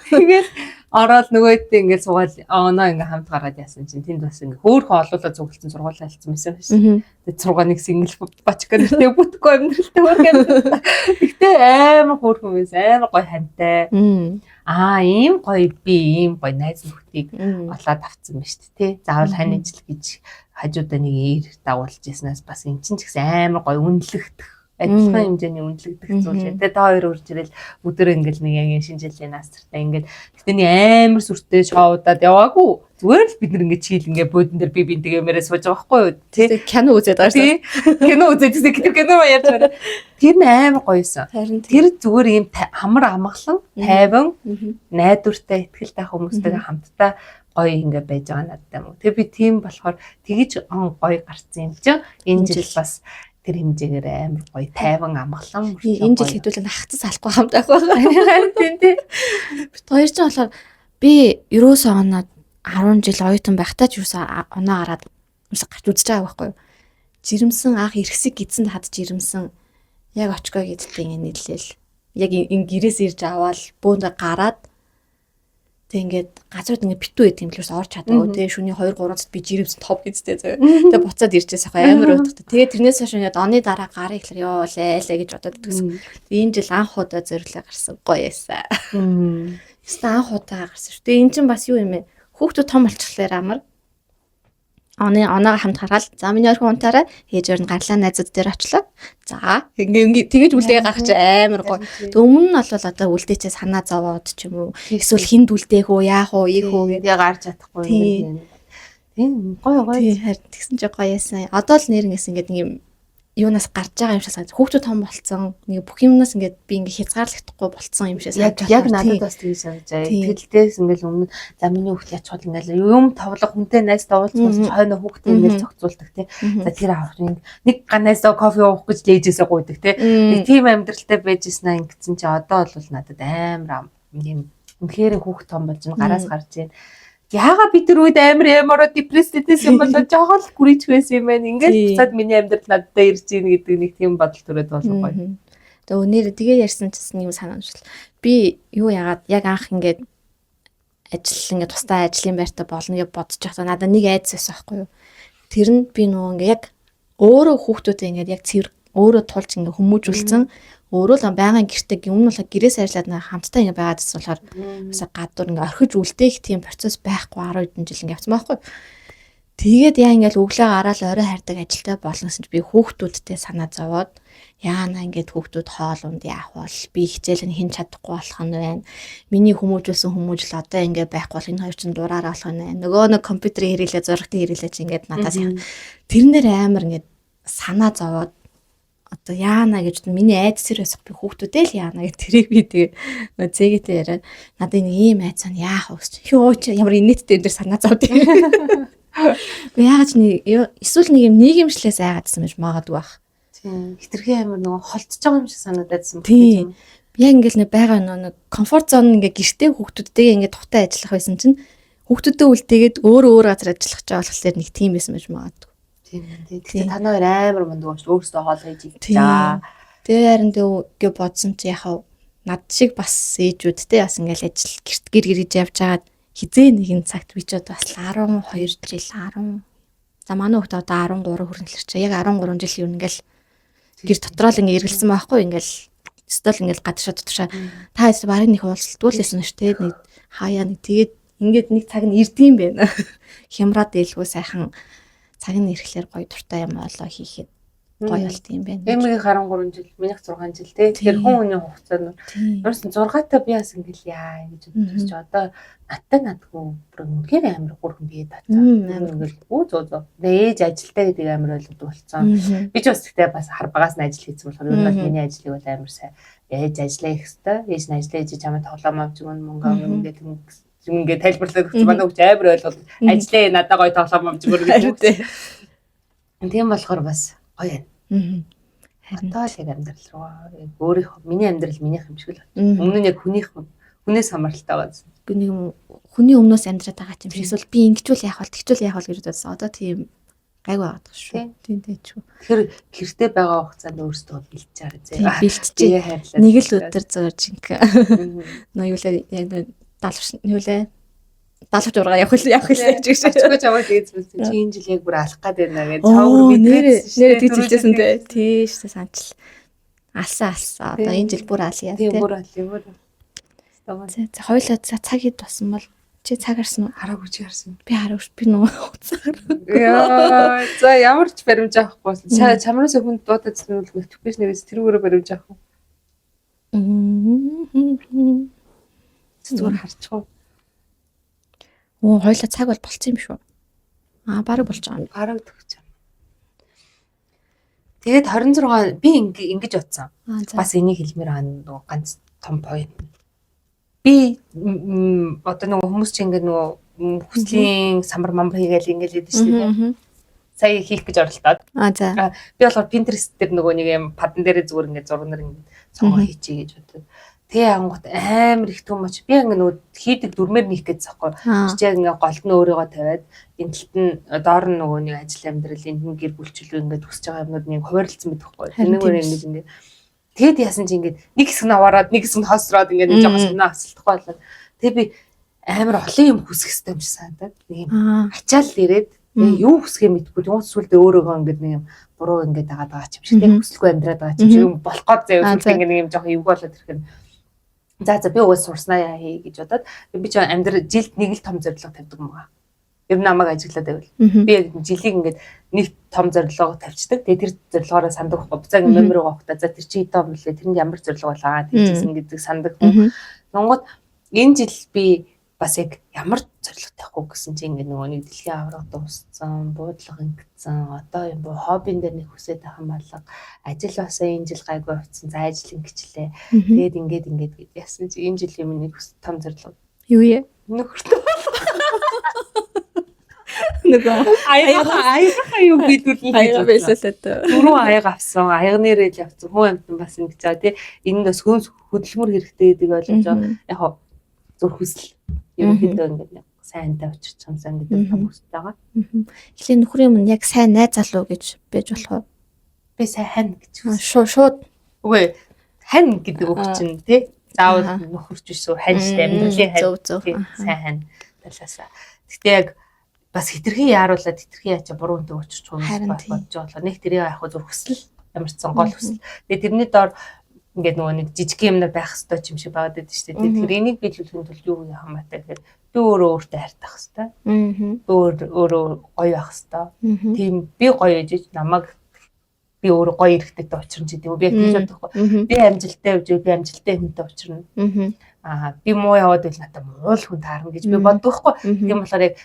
Тэгээд ороод нөгөөдөө ингээд суугаад оноо ингээд хамт гараад яасан чинь тэнд бас ингээд хөөхөн олуулаад зүгэлцэн сургуулаа хэлсэн байсан шин. Тэгээд сургааныг сингл бачка нэртэй бүтэхгүй амьдралтай хөөхөн. Гэтэ амар хөөхөн байсан амар гоё хантай. Ийм гоё би ийм гоё найз нөхдийг олоод авцсан байна шүү дээ. Заавал хань ажил гэж хажуудаа нэг ээр дагуулж яснаас бас эн чинь ч гэсэн амар гоё үнэлэгдэх адилхан хэмжээний үнэлэгдэх зүйл шээ. Тэгээ та хоёр урж ирэл өдөр ингээл нэг яг шинэ жилийн настай ингээд гэтээ нэг амар сүртэй шоудаад яваагүй. Зүгээр л бид нар ингээд чийл ингээд буудан дээр би бинтэйгээ мэрээ сууж байгаа байхгүй юу? Тэ кино үзээд байгаа шүү. Кино үзээд тэр кино ярьж байна. Тэр нь амар гоёсэн. Тэр зүгээр ийм хамар амгалан, тайван, найдвартай, ихтгэлтэй хүмүүстэйгээ хамтдаа гоё ингээд байж байгаа надад юм. Тэгээ би тийм болохоор тэгэж гоё гарцсан юм чинь энэ жил бас тэр хэмжээгээр амар гоё тайван амгалан. Энэ жил хэдүүлэн хагцас алахгүй хамт байх байна. Тийм тийм. Бид хоёр ч болохоор би ерөөсөө оноо 10 жил оюутан байхдаа ч юусан оноо гараад гарч үзэж байгаа байхгүй юу. Жирэмсэн анх эрхсэг гидсэнд хад жирэмсэн яг очгоо гэдтэй ингэ нийлээл. Яг энэ гэрээс ирж аваад бөөндө гараад тэг ингээд газрууд ингээд битүү байт юм л ерөөс орч чадаагүй. Тэгээ шөнийн 2 3 цагт би жирэмсэн топ гэдтэй заяа. Тэгээ буцаад ирчихсэн хаа амар уутахтай. Тэгээ тэрнээс хойш ингээд оны дараа гарыг ихлээр ёолээ гэж бодоод идэгсэн. Энэ жил анх удаа зориулаа гарсан гоё ясаа. Яста анх удаа гарсан шүү. Тэгээ эн чинь бас юу юм бэ? Хүүхдүүд том болчихлоо амар. оноогоо хамт хараад за миний орхин унтаарай ээжээр нь гарлаа найзууд дээр очлоо. За ингээ тэгэж үлдээ гарах чи амар гоё. Тэг өмнө нь бол одоо үлдээчээ санаа зовоод ч юм уу эсвэл хинд үлдээх үү яах уу ийх үү гэдэг гарч чадахгүй юм. Тийм гоё. Харин тэгсэн чи гоё яасан. Одоо л нэрнээс ингээд нэг юм юунаас гарч байгаа юм шиг санагдав. Хүүхдүүд том болцсон. Нэг бүх юмнаас ингээд би ингээд хязгаарлагдахгүй болцсон юм шиг санагдав. Яг надад бас тийм санагдаж байна. Тэлдээс ингээд өмнө за миний хүүхд ячхал ингээд юм тоглох хүнтэй найз дуулцуулж хойно хүүхдээ ингээд зохицуулдаг тий. За тэр авах нэг ганайсаа кофе уух гэж лээжээсээ гуйдаг тий. Нэг тийм амьдралтай байжснаа ингэсэн чи одоо бол надад амар юм үнэхээр хүүхд том болж гараас гарч ийн. Яага бид нар үед амар депрессэдээс юм болоо жоохон л гүрийч байсан юм байна. Ингээд буцаад миний амьдрал надад ирж ийн гэдэг нэг тийм бодол төрөд болов гоё. Тэгээ өнөр тэгээ ярьсан чинь юм санаамжлал. Би юу яагаад яг анх ингээд ингээд тустай ажлын байртаа болно гэж бодож байхдаа надад нэг айдас байсан байхгүй юу. Тэр нь би нөгөө ингээд яг өөрөө хүүхдүүдээ ингээд яг цэвэр өөрөө тулж ингээд хүмүүжүүлсэн. Өөрөө л байнгын гэртээ өмнө нь гэрээс ажиллаад хамтдаа ингэ байгаад байсан болохоор бас гадуур ингэ орхиж үлдээх тийм процесс байхгүй 10 хэдэн жил ингэ явцсан байхгүй. Тэгээд яа ингээл өглөө гараад орой хайрдаг ажилтай болгосон чи би хүүхдүүдтэй санаа зовоод яана ингээд хүүхдүүд хоол унд яах бол би хичээл нь хэн чадахгүй болох нь байна. Миний хүмүүжүүлсэн хүмүүжил одоо ингэ байхгүй бол энэ хоёр чинь дураараа болох нь байна. Нөгөө нэг компьютерийн хэрэглээ зурагтын хэрэглээ чи ингээд надаас тэрнэр амар ингээд санаа зовоод одоо яана гэж миний айдас сэр байсан би хүүхдүүдээ л яана гэх тэрийг би тэгээ зээгээтэй яриад надад нэг ийм айдас нь яах вэ гэж ёо чи ямар инээдтэй энэ дэр санаа зовд. Гэхдээ яагаад нэг эсвэл нэг юм нийгэмшлээс айгаадсан байж магадгүй бах. Тийм хитрхи амар нөгөө холтож байгаа юм шиг санаадсан. Тийм яг ингээл нэг байгаа нэг комфорт зон ингээ гэртээ хүүхдүүдтэйгээ ингээ тухтай ажиллах байсан чинь хүүхдүүдтэй үлдээгээд өөр газар ажиллах гэж байгаа болохоор нэг тийм байсан байж магадгүй. Тийм. Тэгэхээр та нар амар мундаг шүү. Өөрсдөө хоол хийж идчихээ. Тэгээ харин тэгээ бодсон чи яхав над шиг бас ээжүүдтэй бас ингээл ажил гэр гэрж явж байгаад хизээ нэгэн цагт би ч одоо бас 12 жил 10. За манай хүүхд одоо 13 хүрнэлж чаа. Яг 13 жил юу ингээл гэр дотроо л ингээ эргэлсэн байхгүй ингээл стол ингээл гадшаа дотшаа та эсвэл барыг нэг уулзалтгуулсан шүү дээ. Нэг хаяа нэг тэгээд ингээд нэг цаг нь ирдэм байна. Хямраад ээлгүй сайхан цаг нь ирэхлээр гоё дуртай юм олоо хийхэд гоё болт юм байна. Эмигийн 13 жил, минийх 6 жил тий. Тэгэхээр хүн хүний хугацаанд ерөөсөн 6-таа би бас ингээл яа гэж бодож чи одоо надгүй бүр үнэхээр амар гурхан бие татсан. Амар ингээл зөө. Ээж ажилтаа гэдэг амар ойлгодог болсон. Би ч бас тэгтээ бас хар багаас нь ажил хийсэн болохоор ер нь миний ажлыг бол амар сайн ээж ажиллаа их хэвээр. Ээж нь ажиллаа ээж чамд тоглоом авч өгнө мөнгө ингээд ингээд тайлбарлаад өгч манай хүүхд амар ойлгоод ажиллаа надад гоё тоглоом авч өгнө гэдэг. Тийм болохоор бас гоё байна. Одоо л яг амьдрал руу өөрийнхөө миний амьдрал минийх юм шиг л байна. Өмнө нь яг хүнээс хамааралтай байсан. Нэг хүний өмнөөс амьдраад байгаа юм шиг эсвэл би ингэчүүл яах бол тэгчүүл яах бол гэж бодсон. Одоо тийм гайг байгаад байгаа шүү. Тийм ч. Тэгэхээр гэртээ байгаа хугацаанд өөрсдөө бэлтэж байгаа зэ. Бэлтжээ. Нэг л өдөр зөөр жинк. Нөө юу лээ яг 70 6 явах лээ гэж очгож аваад ийзбэлсэн. Чи энэ жил яг бүр алах гээд байна гэж цаавар нэрээ тэгжилжсэн дээ. Тийш санчл. Алсан. Одоо энэ жил бүр алъя тий. Тийм бүр алъя. За хоёлаа цаг хэд болсон бол чи цаг харсан уу? Хараагүй чи харсан. Би хараагүй би нөгөө хуцаар. Яа. За ямар ч баримж авахгүй. Чамраас хүнд дуудаад зүйл нотификейшн нэрээс тэрүүгээр баримж авах уу? Зүгээр харчихв. Хоёлаа цаг бол болцсон юм шүү. Бараг болж байгаа. Бараг төгч. Тэгээд 26 би ингэж утсан. Бас энийг хэлмээр байгаа нөгөө ганц том point. Би одоо нөгөө хүмүүс чинь ингэ нөгөө хүслийн самбар мамбар хийгээл ингээл яддаг шүү дээ. Сая хийх гэж оролдоод. За. Би болохоор Pinterest дээр нөгөө нэг юм падан дээр зүгээр ингэ зургнаар ингэ цонхоо хийчихье гэж бодлоо. Тэгээ ангууд амар их түмч би ингэ нөгөө хийдэг дүрмээр нэх гэж захгүй. Чи яг ингэ голд нь өөрийгөө тавиад энэ талд нь доор нь нөгөө нэг ажил амьдрал энэ гэр бүлчлэл ингэ төсөж байгаа юмнууд нэг хувирлцсан мэт байхгүй. Тэрнийгээр ингэ тэгэд яасан чи ингэ нэг хэсэг нь аваарад нэг хэсэг нь хосроод ингэ нэг жоохон санаа асалтахгүй болоод тэгээ би амар олон юм хүсэх хэрэгтэй юм шиг санагдаад нэг юм ачаал ирээд юу хүсгээ мэдгүй юм сүлдээ өөрөөгөө ингэ нэг юм буруу ингэ дагаад байгаа юм шиг тэг хүслгүй амьдраад байгаа юм шиг юм болох гээд заяа сүлдээ ингэ нэг юм жоохон эвгүй болоод ирэхээр за би уус сурснаа яа хий гэж бодоод би ч амьдрал жилд нэг л том зорилго тавьдаг юм байна. Ер нь намайг ажиглаад байвал. Би яг жилиг ингээд нэг том зорилго тавьчихдаг. Тэгээ тэр зорилгоороо сандаг байхгүй. За ингээд мемори гоохта. За тэр чи том үлээ. Тэрэнд ямар зорилго болоо тэгжсэн гэдэг сандаг хүн. Монгол энэ жил би бас яг ямар зорилготой байхгүй гэсэн чи ингээд нөгөө нэг дэлхийн авраг дууссан, буудлага ингэсэн. Одоо юм боо хоббин дээр нэг хүсэж байгаа малга. Ажил басаа энэ жил гайгүй явцсан. За ажил ингэчлээ. Тэгээд ингээд яасан чи энэ жилийн миний том зорилго Юу яа? нөхөртөө Нөгөө аяга юу бидүүлнэ аяга байсалаа дөө. Дөрөв аяга авсан. Аяга нэрэл явсан. Хүн амьтан бас ингэж байгаа тий. Энд бас хөдөлмөр хэрэгтэй гэдэг ойлгож байгаа. Яг зүр хүсэл. Ерөнхийдөө ингэ сайнтай учирч хамсан гэдэг том хүсэл байгаа. Эхлээ нөхрийн өмнө яг сайн найз залуу гэж байж болох уу? Би сайн гэж. Шууд. Үгүй хань гэдэг үг чинь тий. Заавал нөхөрч биш үү? Хань шүү дээ. Амьдралын хань. Сайн хань талаасаа. Гэтэ яг бас хитрхи яаруулаад хитрхи яачаа буруу үнтэй учирч байгаа бодож байгаа. Нэг тэрийг яг зүр хүсэл ямар ч сан гол хүсэл. Тэгээ тэрний доор ингээд нөгөө нэг жижиг юмнаар байх хэрэгтэй юм шиг байгаад байдаг шүү дээ. Тэгэхээр энийг биелүүлэхийн тулд юу хийх хамаатай гэхээр би өөрөө өөртөө хайртах хэрэгтэй. Өөрөө гоё байх хэрэгтэй. Тийм би гоё ээж намайг би өөрөө гоё эрэгтэйтэй учирна гэдэг юм. Би яг тийж бодохгүй. Би амжилттай үгүй би амжилттай хүнтэй учирна. Би муу яваад байл надад муул хүн таарна гэж би боддоггүй. Тийм болохоор яг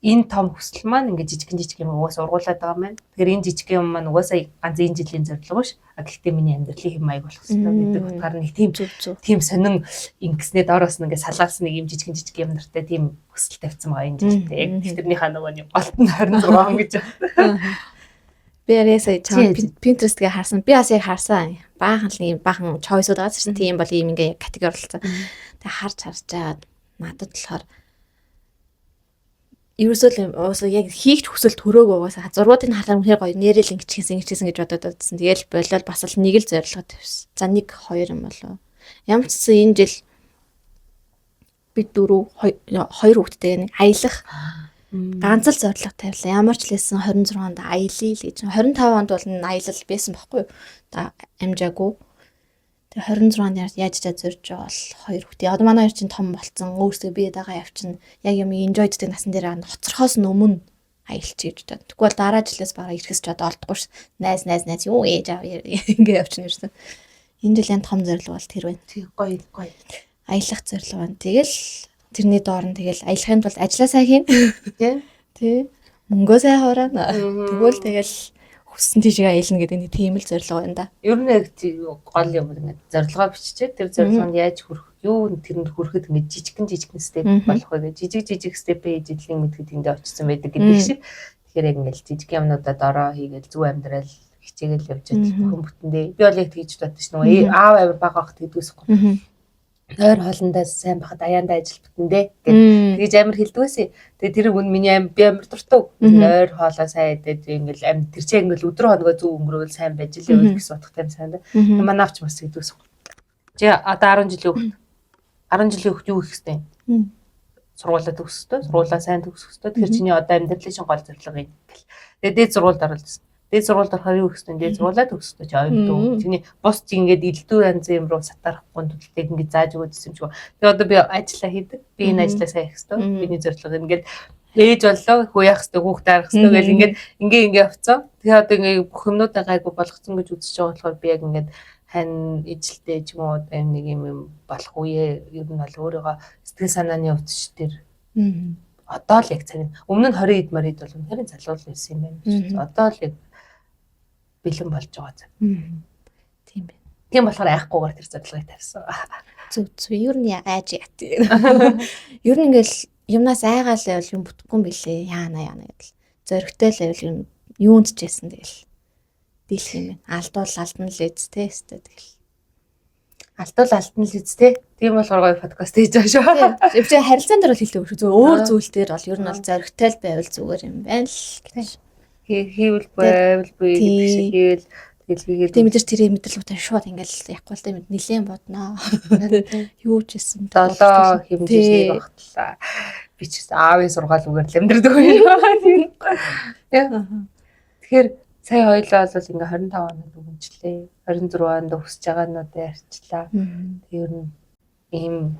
энэ том хүсэл маань ингээд жижиг юм угаасаа ургуулад байгаа маань. Тэгэхээр энэ жижиг юм маань угаасаа ганц энэ жилийн зорилго биш. Гэхдээ миний амьдралын хэм маяг болох хэрэгтэй гэдэг утгаар нэг тийм сонин ингэснээ доороос нь ингээд салгаалсан нэг юм жижиг юм нартай тийм хүсэл тавьсан байгаа энэ жилдээ. Яг тэрнийхээ нөгөө нэг голт нь 26 он гэж байна. Би ясаа чам Pinterest-гээ харсан. Би бас яг харсан. Баахан л юм баахан choice-уд байгаа шүү дээ. Тийм бол ийм ингээ категорилсан. Тэгээ харж жаад надад болохоор ерөөсөө яг хийх хүсэл төрөөг угаасаа зургуудыг харахаар үнээр гоё нэрэл ингэчихсэн гэж бодоод байсан. Тэгээл болол бас л нэг л зорилго тавьсан. За 1 2 юм болоо. Ямар ч гэсэн энэ жил би 2 хүүхэдтэй нэг аялах ганц л зорилго тавилаа. Ямар ч лээсэн 26-нд аялъя л гэж. 25 онд бол аялал байсан байхгүй юу? Амжаагүй. Тэгээ 26-нд яаж зорж байгаа бол 2 хүүхдээ. Одоо манай хоёр чинь том болцсон. Өөрсдөө бие дагаа явчихна. Яг юм enjoy гэдэг насан дээр хоцорхоос өмнө аялчих гэж байна. Тэгвэл бол дараа жилээс бараа ирэхс ч одоо олдохгүй ш. Найз юу ээж аав ингээ явчихна гэсэн. Энэ жилийн том зорилго бол тэр байна. Тий гоё. Аялах зорилго байна. Тэгэл тэрний доор нь тэгэл аялахын тулд ажиллаа сайн хийн. Тий. Мөнгөө сайн хураана. Тэгвэл тэгэл хүссэн тийшээ аялна гэдэг нэг тийм л зорилго байна да. Ер нь яг гол юм ингээд зорилгоо биччихээ тэр зорилгонд яаж хүрэх юу тэрэнд хүрэхэд ингээд жижигхэн степ болох вэ гэж жижиг степээ ижидлийн мэдгэд тэндээ очсон байдаг гэдэг шиг. Тэгэхээр яг ингээд жижиг юмнуудад ороо хийгээл зүг амьдрал хичээгээл явж байгаа хүн бүтэндээ. Би бол яг тэгж бодсон ш нь нөгөө аав авир бага хахт гэдгүйсэхгүй. Ойр хоолндоо сайн байхад аяанда ажил бүтэндээ гэж амар хэлдгөөсэй. Тэгээ тэр хүн миний би амар дуртай. Ойр хоолоо сайн идээд ингээл тэр чинь ингээл өдрөө хоногоо зүг өнгөрөөл сайн байж л явах гэсэн утгатай юм сайн да. Манай авч бас хэлдгөөсэй. Чи одоо 10 жилийн хөхт юу хийх хэвтэй? Сургуулаа төгсөхдөө, сургуулаа сайн төгсөх хэвтэй. Тэр чиний одоо амьдралын шин гол зорилго юм гэл. Тэгээ дээд сургуульд оруулсан. Дээд сургуульд орохоор юу гэсэн дээд сургуулаа төгсөхдөө ч ойлгодог. Чиний бус ингээд элдв янз юм руу сатарахгүй төлөлтийг ингээд зааж өгөөдсөн юм шиг. Тэгээ одоо би ажиллаа хийдэг. Би энэ ажиллаа сайн хийх хэвээр. Миний зорилго ингээд ээж боллоо, хүү яах хэвээр, хүүхдээ харах хэвээр гэл ингээд явцсан. Тэгээ одоо ингээд бүх юмнуудаа гайгүй болгоцсон гэж үзэж байгаа болохоор би яг ингээд хань ижилтэй ч юм уу нэг юм болох үе ер нь бол өөрийгөө сэтгэл санааны өвч төр одоо л яг цаг өмнө нь 20 эд морид бол үнэхээр залуул байсан юм байна. Одоо л яг бэлэн болж байгаа цаг. Тийм байна. Тийм болохоор айхгүйгээр тэр зорилгыг тавьсан. Зүг ер нь айж яат. Ер нь ингээл юмнаас айгаал байвал юм бүтэхгүй юм билээ. Яана гэдэл. Зоригтой л байвал юунд ч яасан тэгэл. Дийлх юм байна. Алдвал алдна л үз тэ өстэй тэгэл. Алдвал алдна л үз тэ. Тийм болохоор гоё подкаст хийж байгаа шүү. Чи харилцаан дээр бол хэлдэг шүү. Зүгээр өөр зүйл дээр бол ер нь бол зоригтой л байвал зүгээр юм байна л гэж. Хийвэл байвал би хийгээл тэгэл тийм мэдэр тэр мэдрэлүүдээ шууд ингээл яахгүй л тэ нилээн бодноо. Юу ч гэсэн 7 хэмжээний багтлаа. Би ч гэсэн аавын сургаал үгээр л амьдрдаг юм. Тэгэхээр сая хоёлаа бол ингээ 25 оног өгөнчлээ. 26 онд өсөж байгаа нуудаа ярьчлаа. Тэр нь ийм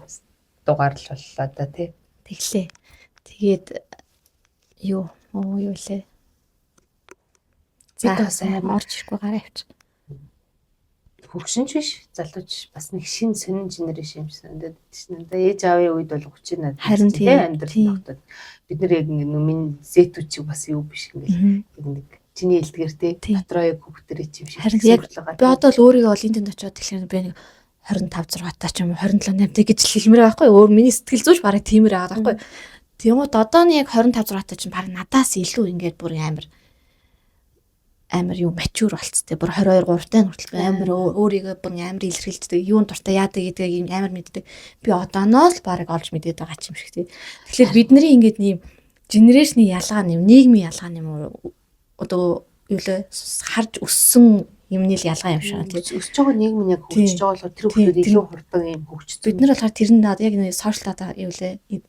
дугаар л боллоо да тий. Тэглээ. Тэгээд Юу лээ. Бид бас амар орж ирэхгүй гараа явчих. хөгшинч биш, залууч бас нэг шин сонин генерашн юм шиг санагдаад тийм. Ээж аавын үед бол 30 Харин тийм амьдрал тогтоод бид нэр яг ингэ нүмийн зэтүүчиг бас юу биш ингээл нэг чиний элдгэр те дотроо яг хөвгтөрэй юм шиг. Харин яг би одоо л өөрийгөө бол энд очиод тэгэхээр би нэг 25 6 таа ч юм уу 27 8 гэж хэлмээр байхгүй өөр миний сэтгэл зүйч бараг тиймэр байгаа байхгүй. Тэгмээд одоо нь яг 25 6 таа чинь бараг надаас илүү ингээд бүр амар юу мачур болцтой. Бүр 22 3 таа хүртэл амар өөрийгөө бүр амар илэрхийлдэг. Юунд дуртай яадаг гэдгийг амар мэддэг. Би одооноос л бараг олж мэдээд байгаа ч юм шиг тий. Тэгэхээр бидний ингээд нэм генерашны ялгаа нэм нийгмийн ялгаа нэм одоо юу лээ харж өссөн юмны л ялгаа юм шиг тий. Өсөж байгаа нийгэм яг хөгжиж байгаа болохоор тэр хүмүүс илүү хурдан юм хөгжиж. Бид нар болохоор тэр нь яг нэг сошиал дата юу лээ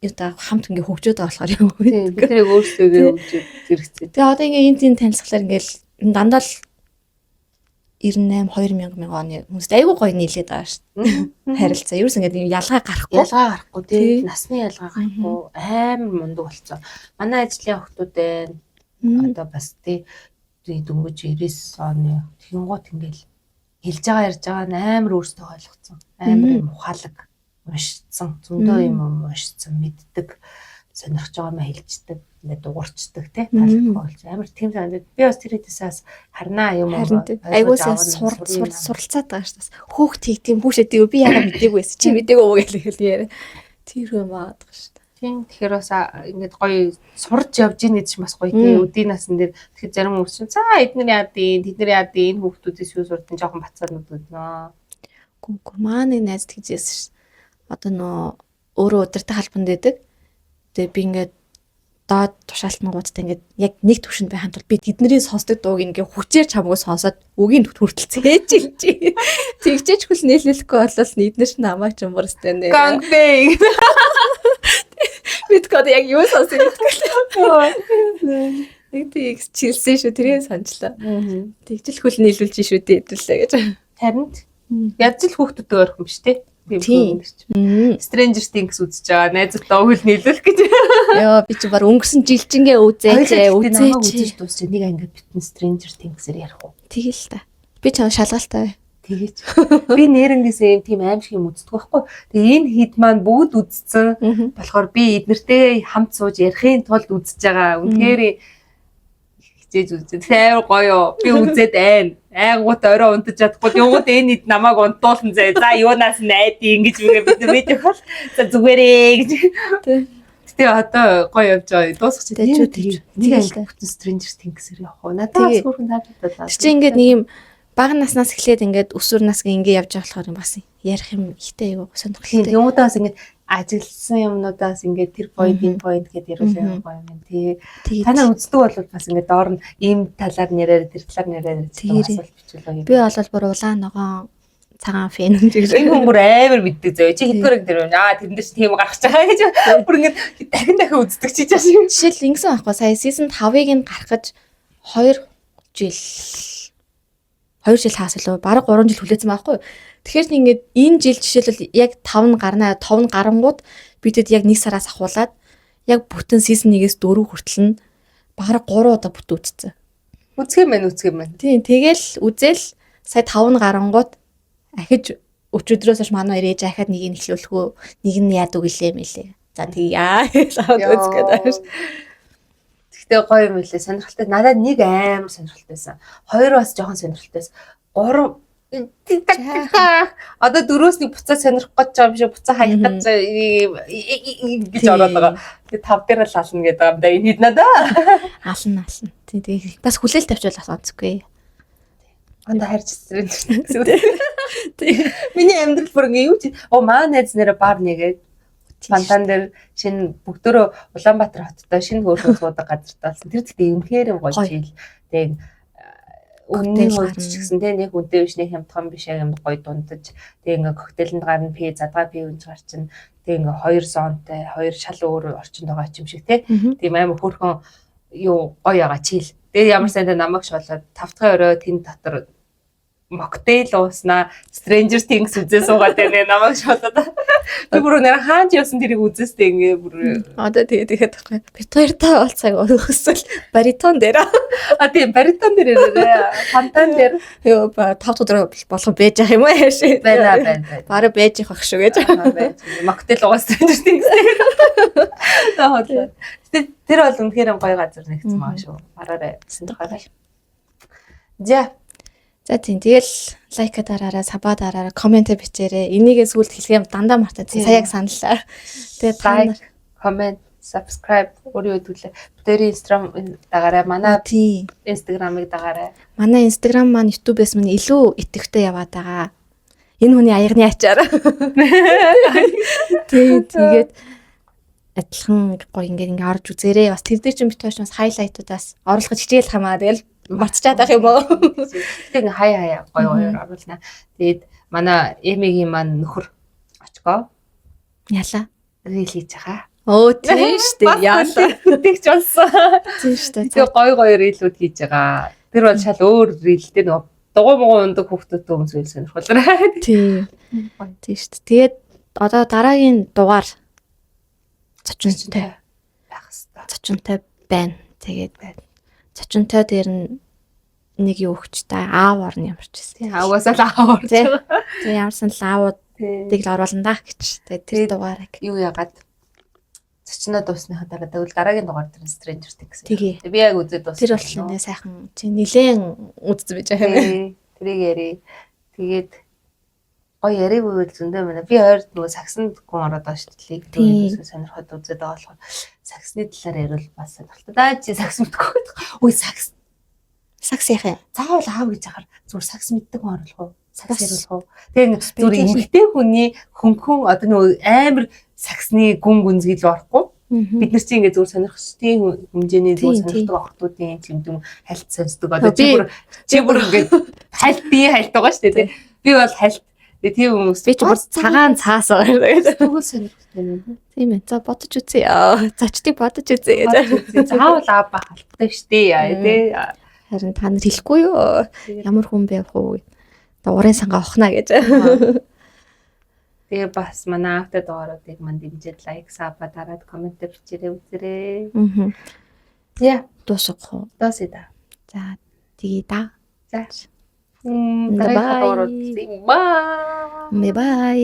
юутай хамт ингээ хөгжөөд байгаа болохоор юм. Тийм бид нарыг өөрсдөө хөгжиж зэрэгцээ. Тэгээ одоо ингээ энэ тийм танилцахлаар ингээл дандаа л 98 2000 оны хүмүүст айгүй гоё нийлээд байгаа шүү дээ. Харилцаа. Ерөөс ингээ ялгаа гарахгүй. Тийм насны ялгаа гарахгүй амар мундаг болцсон. Манай ажлын охтууд байна. Одоо бас тий дөнгөж 99 оны тэгэнгუთ ингээл хэлж байгаа ярьж байгаа нь амар өөрсдөө ойлгоцсон. Амар юм ухаалаг уншсан, зөндөө юм уншсан, мэддэг, сонирхож байгаа маа хэлждэг, ингээд дуурчдаг тий таалагдах болж амар тийм санагдаад би бас тэр хэдээсээс харнаа юм уу айгуусаа суралцаад байгаа шүү дээ. Хөөхт хийх тийм хүүшэдэг би яагаад мэдээгүй байсан чи мэдээгүй уу гэж хэлээ. Тэр юм аадаг шүү дээ. Тийм тэгэхээр бас ингээд гоё сурж явж ийн гэж бас гоё тий өдийн насн дээр тэгэхээр зарим хүмүүс чинь за эдгээр яадын тэдгээр яадын энэ хүүхдүүдээс юу сурдсан жоохон бацаад нүднэ. Гүг маань найз тэгжсэн шүү. Одоо нөө өөрөө удиртай халбанд байдаг. Тэгээ би ингээд доод тушаалтангуудтай ингээд яг нэг төвшөнд байханд бол би тэдний сонсдог дууг ингээд хүчээр чамгүй сонсоод үгийн хүртэл цээж илжээ. Тэгжээч хөл нийлүүлэхгүй болол нийднэр намайг ч юм бүрстэй нэ. Гангбэй. Биткод яг юу сонсох гэдэг. Нэг тийг чилсэн шүү тэрийг санчлаа. Тэгжэл хөл нийлүүлж шүү дээ хэвлээ гэж. Харин ядч л хүүхдүүдтэй ойрхон биш тий. Тийм. Stranger Things үзэж байгаа. Найзуудаа хөл нийлүүлэх гэж. Йоо би чи баг өнгөрсөн жилчингээ үзээч. Дуусч нэг ангид битэн Stranger Things-ээр ярих уу. Тэгэл та. Би чам шалгалтай. Тэгэж. Би нэрнгээс юм тийм аимшиг юм үздэг байхгүй. Тэгээ энэ хід маань бүгд үзсэн. Болохоор би эднэртэй хамт сууж ярихын тулд үзэж байгаа. Үнэхээр хичээж үзээ. Амар гоё. Би үзээд байна. Айгуут орой унтаж чадахгүй. Юугууд энэ хэд намайг унтуулсан зэ. За юунаас найдий ингэж бид видео бол за зүгээрээ гэж. Тэ одоо гоё явж байгаа. Дуусах чинь нэг ангид Stranger Things-ээр явах уу. Надад зөвхөн таалагдаад. Чи ингээд нэг юм бага наснаас эхлээд ингээд өсвөр нас ингээ явж байгаа болохоор бас ярих юм ихтэй айгуу сонирхолтой. Юмудаас ингээд ажилласан юмнуудаас ингээд тэр point гэдэг яриулаа гоё юм тий. Та нар үздэг бол бас ингээд доор нь ийм талаар нэрээр тэр талаар нэрээр асуулт бичүүлээ. Би бол бүр улаан ногоон цагаан фэн юм гэж. Энэ хүн бүр амар мэддэг зөө. Чи хэдгээр тэр тэрэн дээр тийм гаргаж байгаа гэж бүр ингээд дахин үздэг чи чааш. Жишээл ингэсэн байхгүй сая season 5-ыг нь гаргаж 2 жил хаасалуу бараг 3 жил хүлээсэн байхгүй. Тэгэхээр ингээд энэ жил жишээлбэл яг 5 гарнаа 5 гарангууд бидэд яг 1 сараас ахуулаад яг бүтэн season 1-ээс 4 хүртэл нь бараг 3 удаа бүт үзсэн. Үзэх юм байна. Тийм тэгэл үзэл сая 5 гарангууд ахиж өчигдрөөс хойш манай хоёр ээж ахаад нэг нь эхлүүлэх үү нэг нь яадаг гэлээ мэлээ. За тэгье. Саад үзгээд байна. Тэгтээ гоё юм лээ. Сонирхолтой. Надад нэг амар сонирхолтойсэн. 2 бас жоохон сонирхолтойсэн. 3 одоо 4-өөс нэг буцаа сонирхох гэж байгаа юм шиг буцаа хаях гэж гэж ороод байгаа. Тэгээ 5 дээр л ална гэдэг юм да. Энэ хэд надаа. Ална. Тэгээ бас хүлээл тавьчвал бас онцгүй. Анда харьцсан гэсэн. Миний амьдрал бүр ингэ юу чи маа найз нэрэ бар нэгээд Пантан дээр шинэ бүгдөө Улаанбаатар хоттой шинэ хөөрхөн суудаг газар таалсан. Тэр зэгтээ үнэхээр гоё жил. Тэгээ үнний хувьд ч гэсэн тэ нэг үнтэй биш нэг хямдхан биш юм гоё дундаж. Тэгээ ингээ коктейлэнд гарна пи задгаа пи үнж гарчин. Тэгээ ингээ 2 зоонтой 2 шал өөр орчинд байгаа юм шиг тэ. Тийм амар хөөрхөн юу гоё ягаа чил. Тэгээ ямар сайн намайг шуулаад 5 дахь орой тэнд дотор моктейл ууснаа, Stranger Things үзээ суугаад байна намайг шоолоод. Би бүр нэр хаанч явсан тэрийг үзээстэй ингээ бүр Одоо тэгээд байхгүй. Бид хоёртай уулзаг өгсөл баритон дээр. тийм баритон дээр фонтан дээр Йоо 5 өдөр болгон байж явах юм аа шээ. байна. Бараг байж явах шүү гэж. Моктейл уугаа Stranger Things дээр. Таадлаа. Тэр бол үнэхээр гоё газар нэгцсэн маа шүү. Бараарай. За Тийм тэгэл лайка дараарай, саба дараарай, комент бичээрэй. Энийгээ сүлд хэлэх юм дандаа мартаа. Саяг саналаа. Тэгээд лайк, comment, subscribe өөрийн хөдөлгөөн. Бидний Instagram дагаарай. Манай Instagram-ыг дагаарай. Манай Instagram маань YouTube-ээс минь илүү идэвхтэй яваад байгаа. Энэ хүний аягны ачаар. Тэгээд адилхан гоё ингээ орж үзээрэй. Бас тэр дээр чинь бит хойш бас хайлайтуудаас оруулах хичээл хамаа. Тэгэл марцчаад байх юм уу? Тэг хаяа гоё оруулна. Тэгээд манай Эмигийн маань нөхөр очгоо. Яла. Рил хийж байгаа. Оо тийм штэ. Яла. Тэгж болсон. Тийм штэ. Тэгээ гоё рилүүд хийж байгаа. Тэр бол шал өөр рилтэй нөгөө дугуй муу ундаг хүүхдүүдтэй хүмүүс үйл сонирхолтой. Тийм. Тийм штэ. Тэгээд одоо дараагийн дугаар цочонтой байх хэвээр. цочонтой байна. Тэгээд цочонтой дээр нэг юу өгчтэй аав орно ямарч байсан. Угаасаа л аав орж байгаа. Тэгээ ямарсан л аавуудыг л оруулна да гэж. Тэгээд тэр дугаарыг юу яагаад цочноо дуусныхаа дараа тэгвэл дараагийн дугаар дээр Stranger Things. Тэгээ. Би яг үзээд дуусна. Тэр бол нэ сайхан чи нилээн үзсэн байж байгаа юм. Тэрийг яри. Тэгээд гоё яриг үйл зөндөө байна. Би ойрд нөгөө саксанд гүн ороод байгаа шүү дээ. Тэгээд сонирхоод үзээд байгаа болохоор саксны талаар ярил бас сонирхолтой. Даа чи сакс мэдгүй байдаг. Ой сакс Саксийнхаа. заавал аав гэж яхаар зүгээр сакс мэддэг хүн оруулах уу? Сакс яриулах уу? Тэгээ зүгээр эмэгтэй хүний хөнгөн одоо нөгөө амар саксны гүн гүнзгий л орохгүй. Бид нар чинь ингээ зүгээр сонирхчдын хэмжээний зүгээр сонирхдаг охтуудын чимдэм хальт сонсдог. Одоо чи бүр ингээ хальт байгаа шүү дээ. Би бол хальт. Тэгээ тийм хүмүүс Би ч бүр цагаан цаас байгаа. тэгвэл сонирхдаг юм. Тийм ээ. За бодож үзье. Зочдыг бодож үзье гэж. Заавал аав ба халтдаг штэ яа тий. Харин та нар хэлэхгүй юу? Ямар хүн бэ вэ? Урын сангаа ухна гэж. Тэгээ бас манай автод дугааруудыг манд дэмжиж лайк, саба дараад комент бичээрэй үзээрэй. Яа, Дуусах уу? дуусаа. За тэгээ да. За. Дараагийн дугаарууд. Бай. Бай.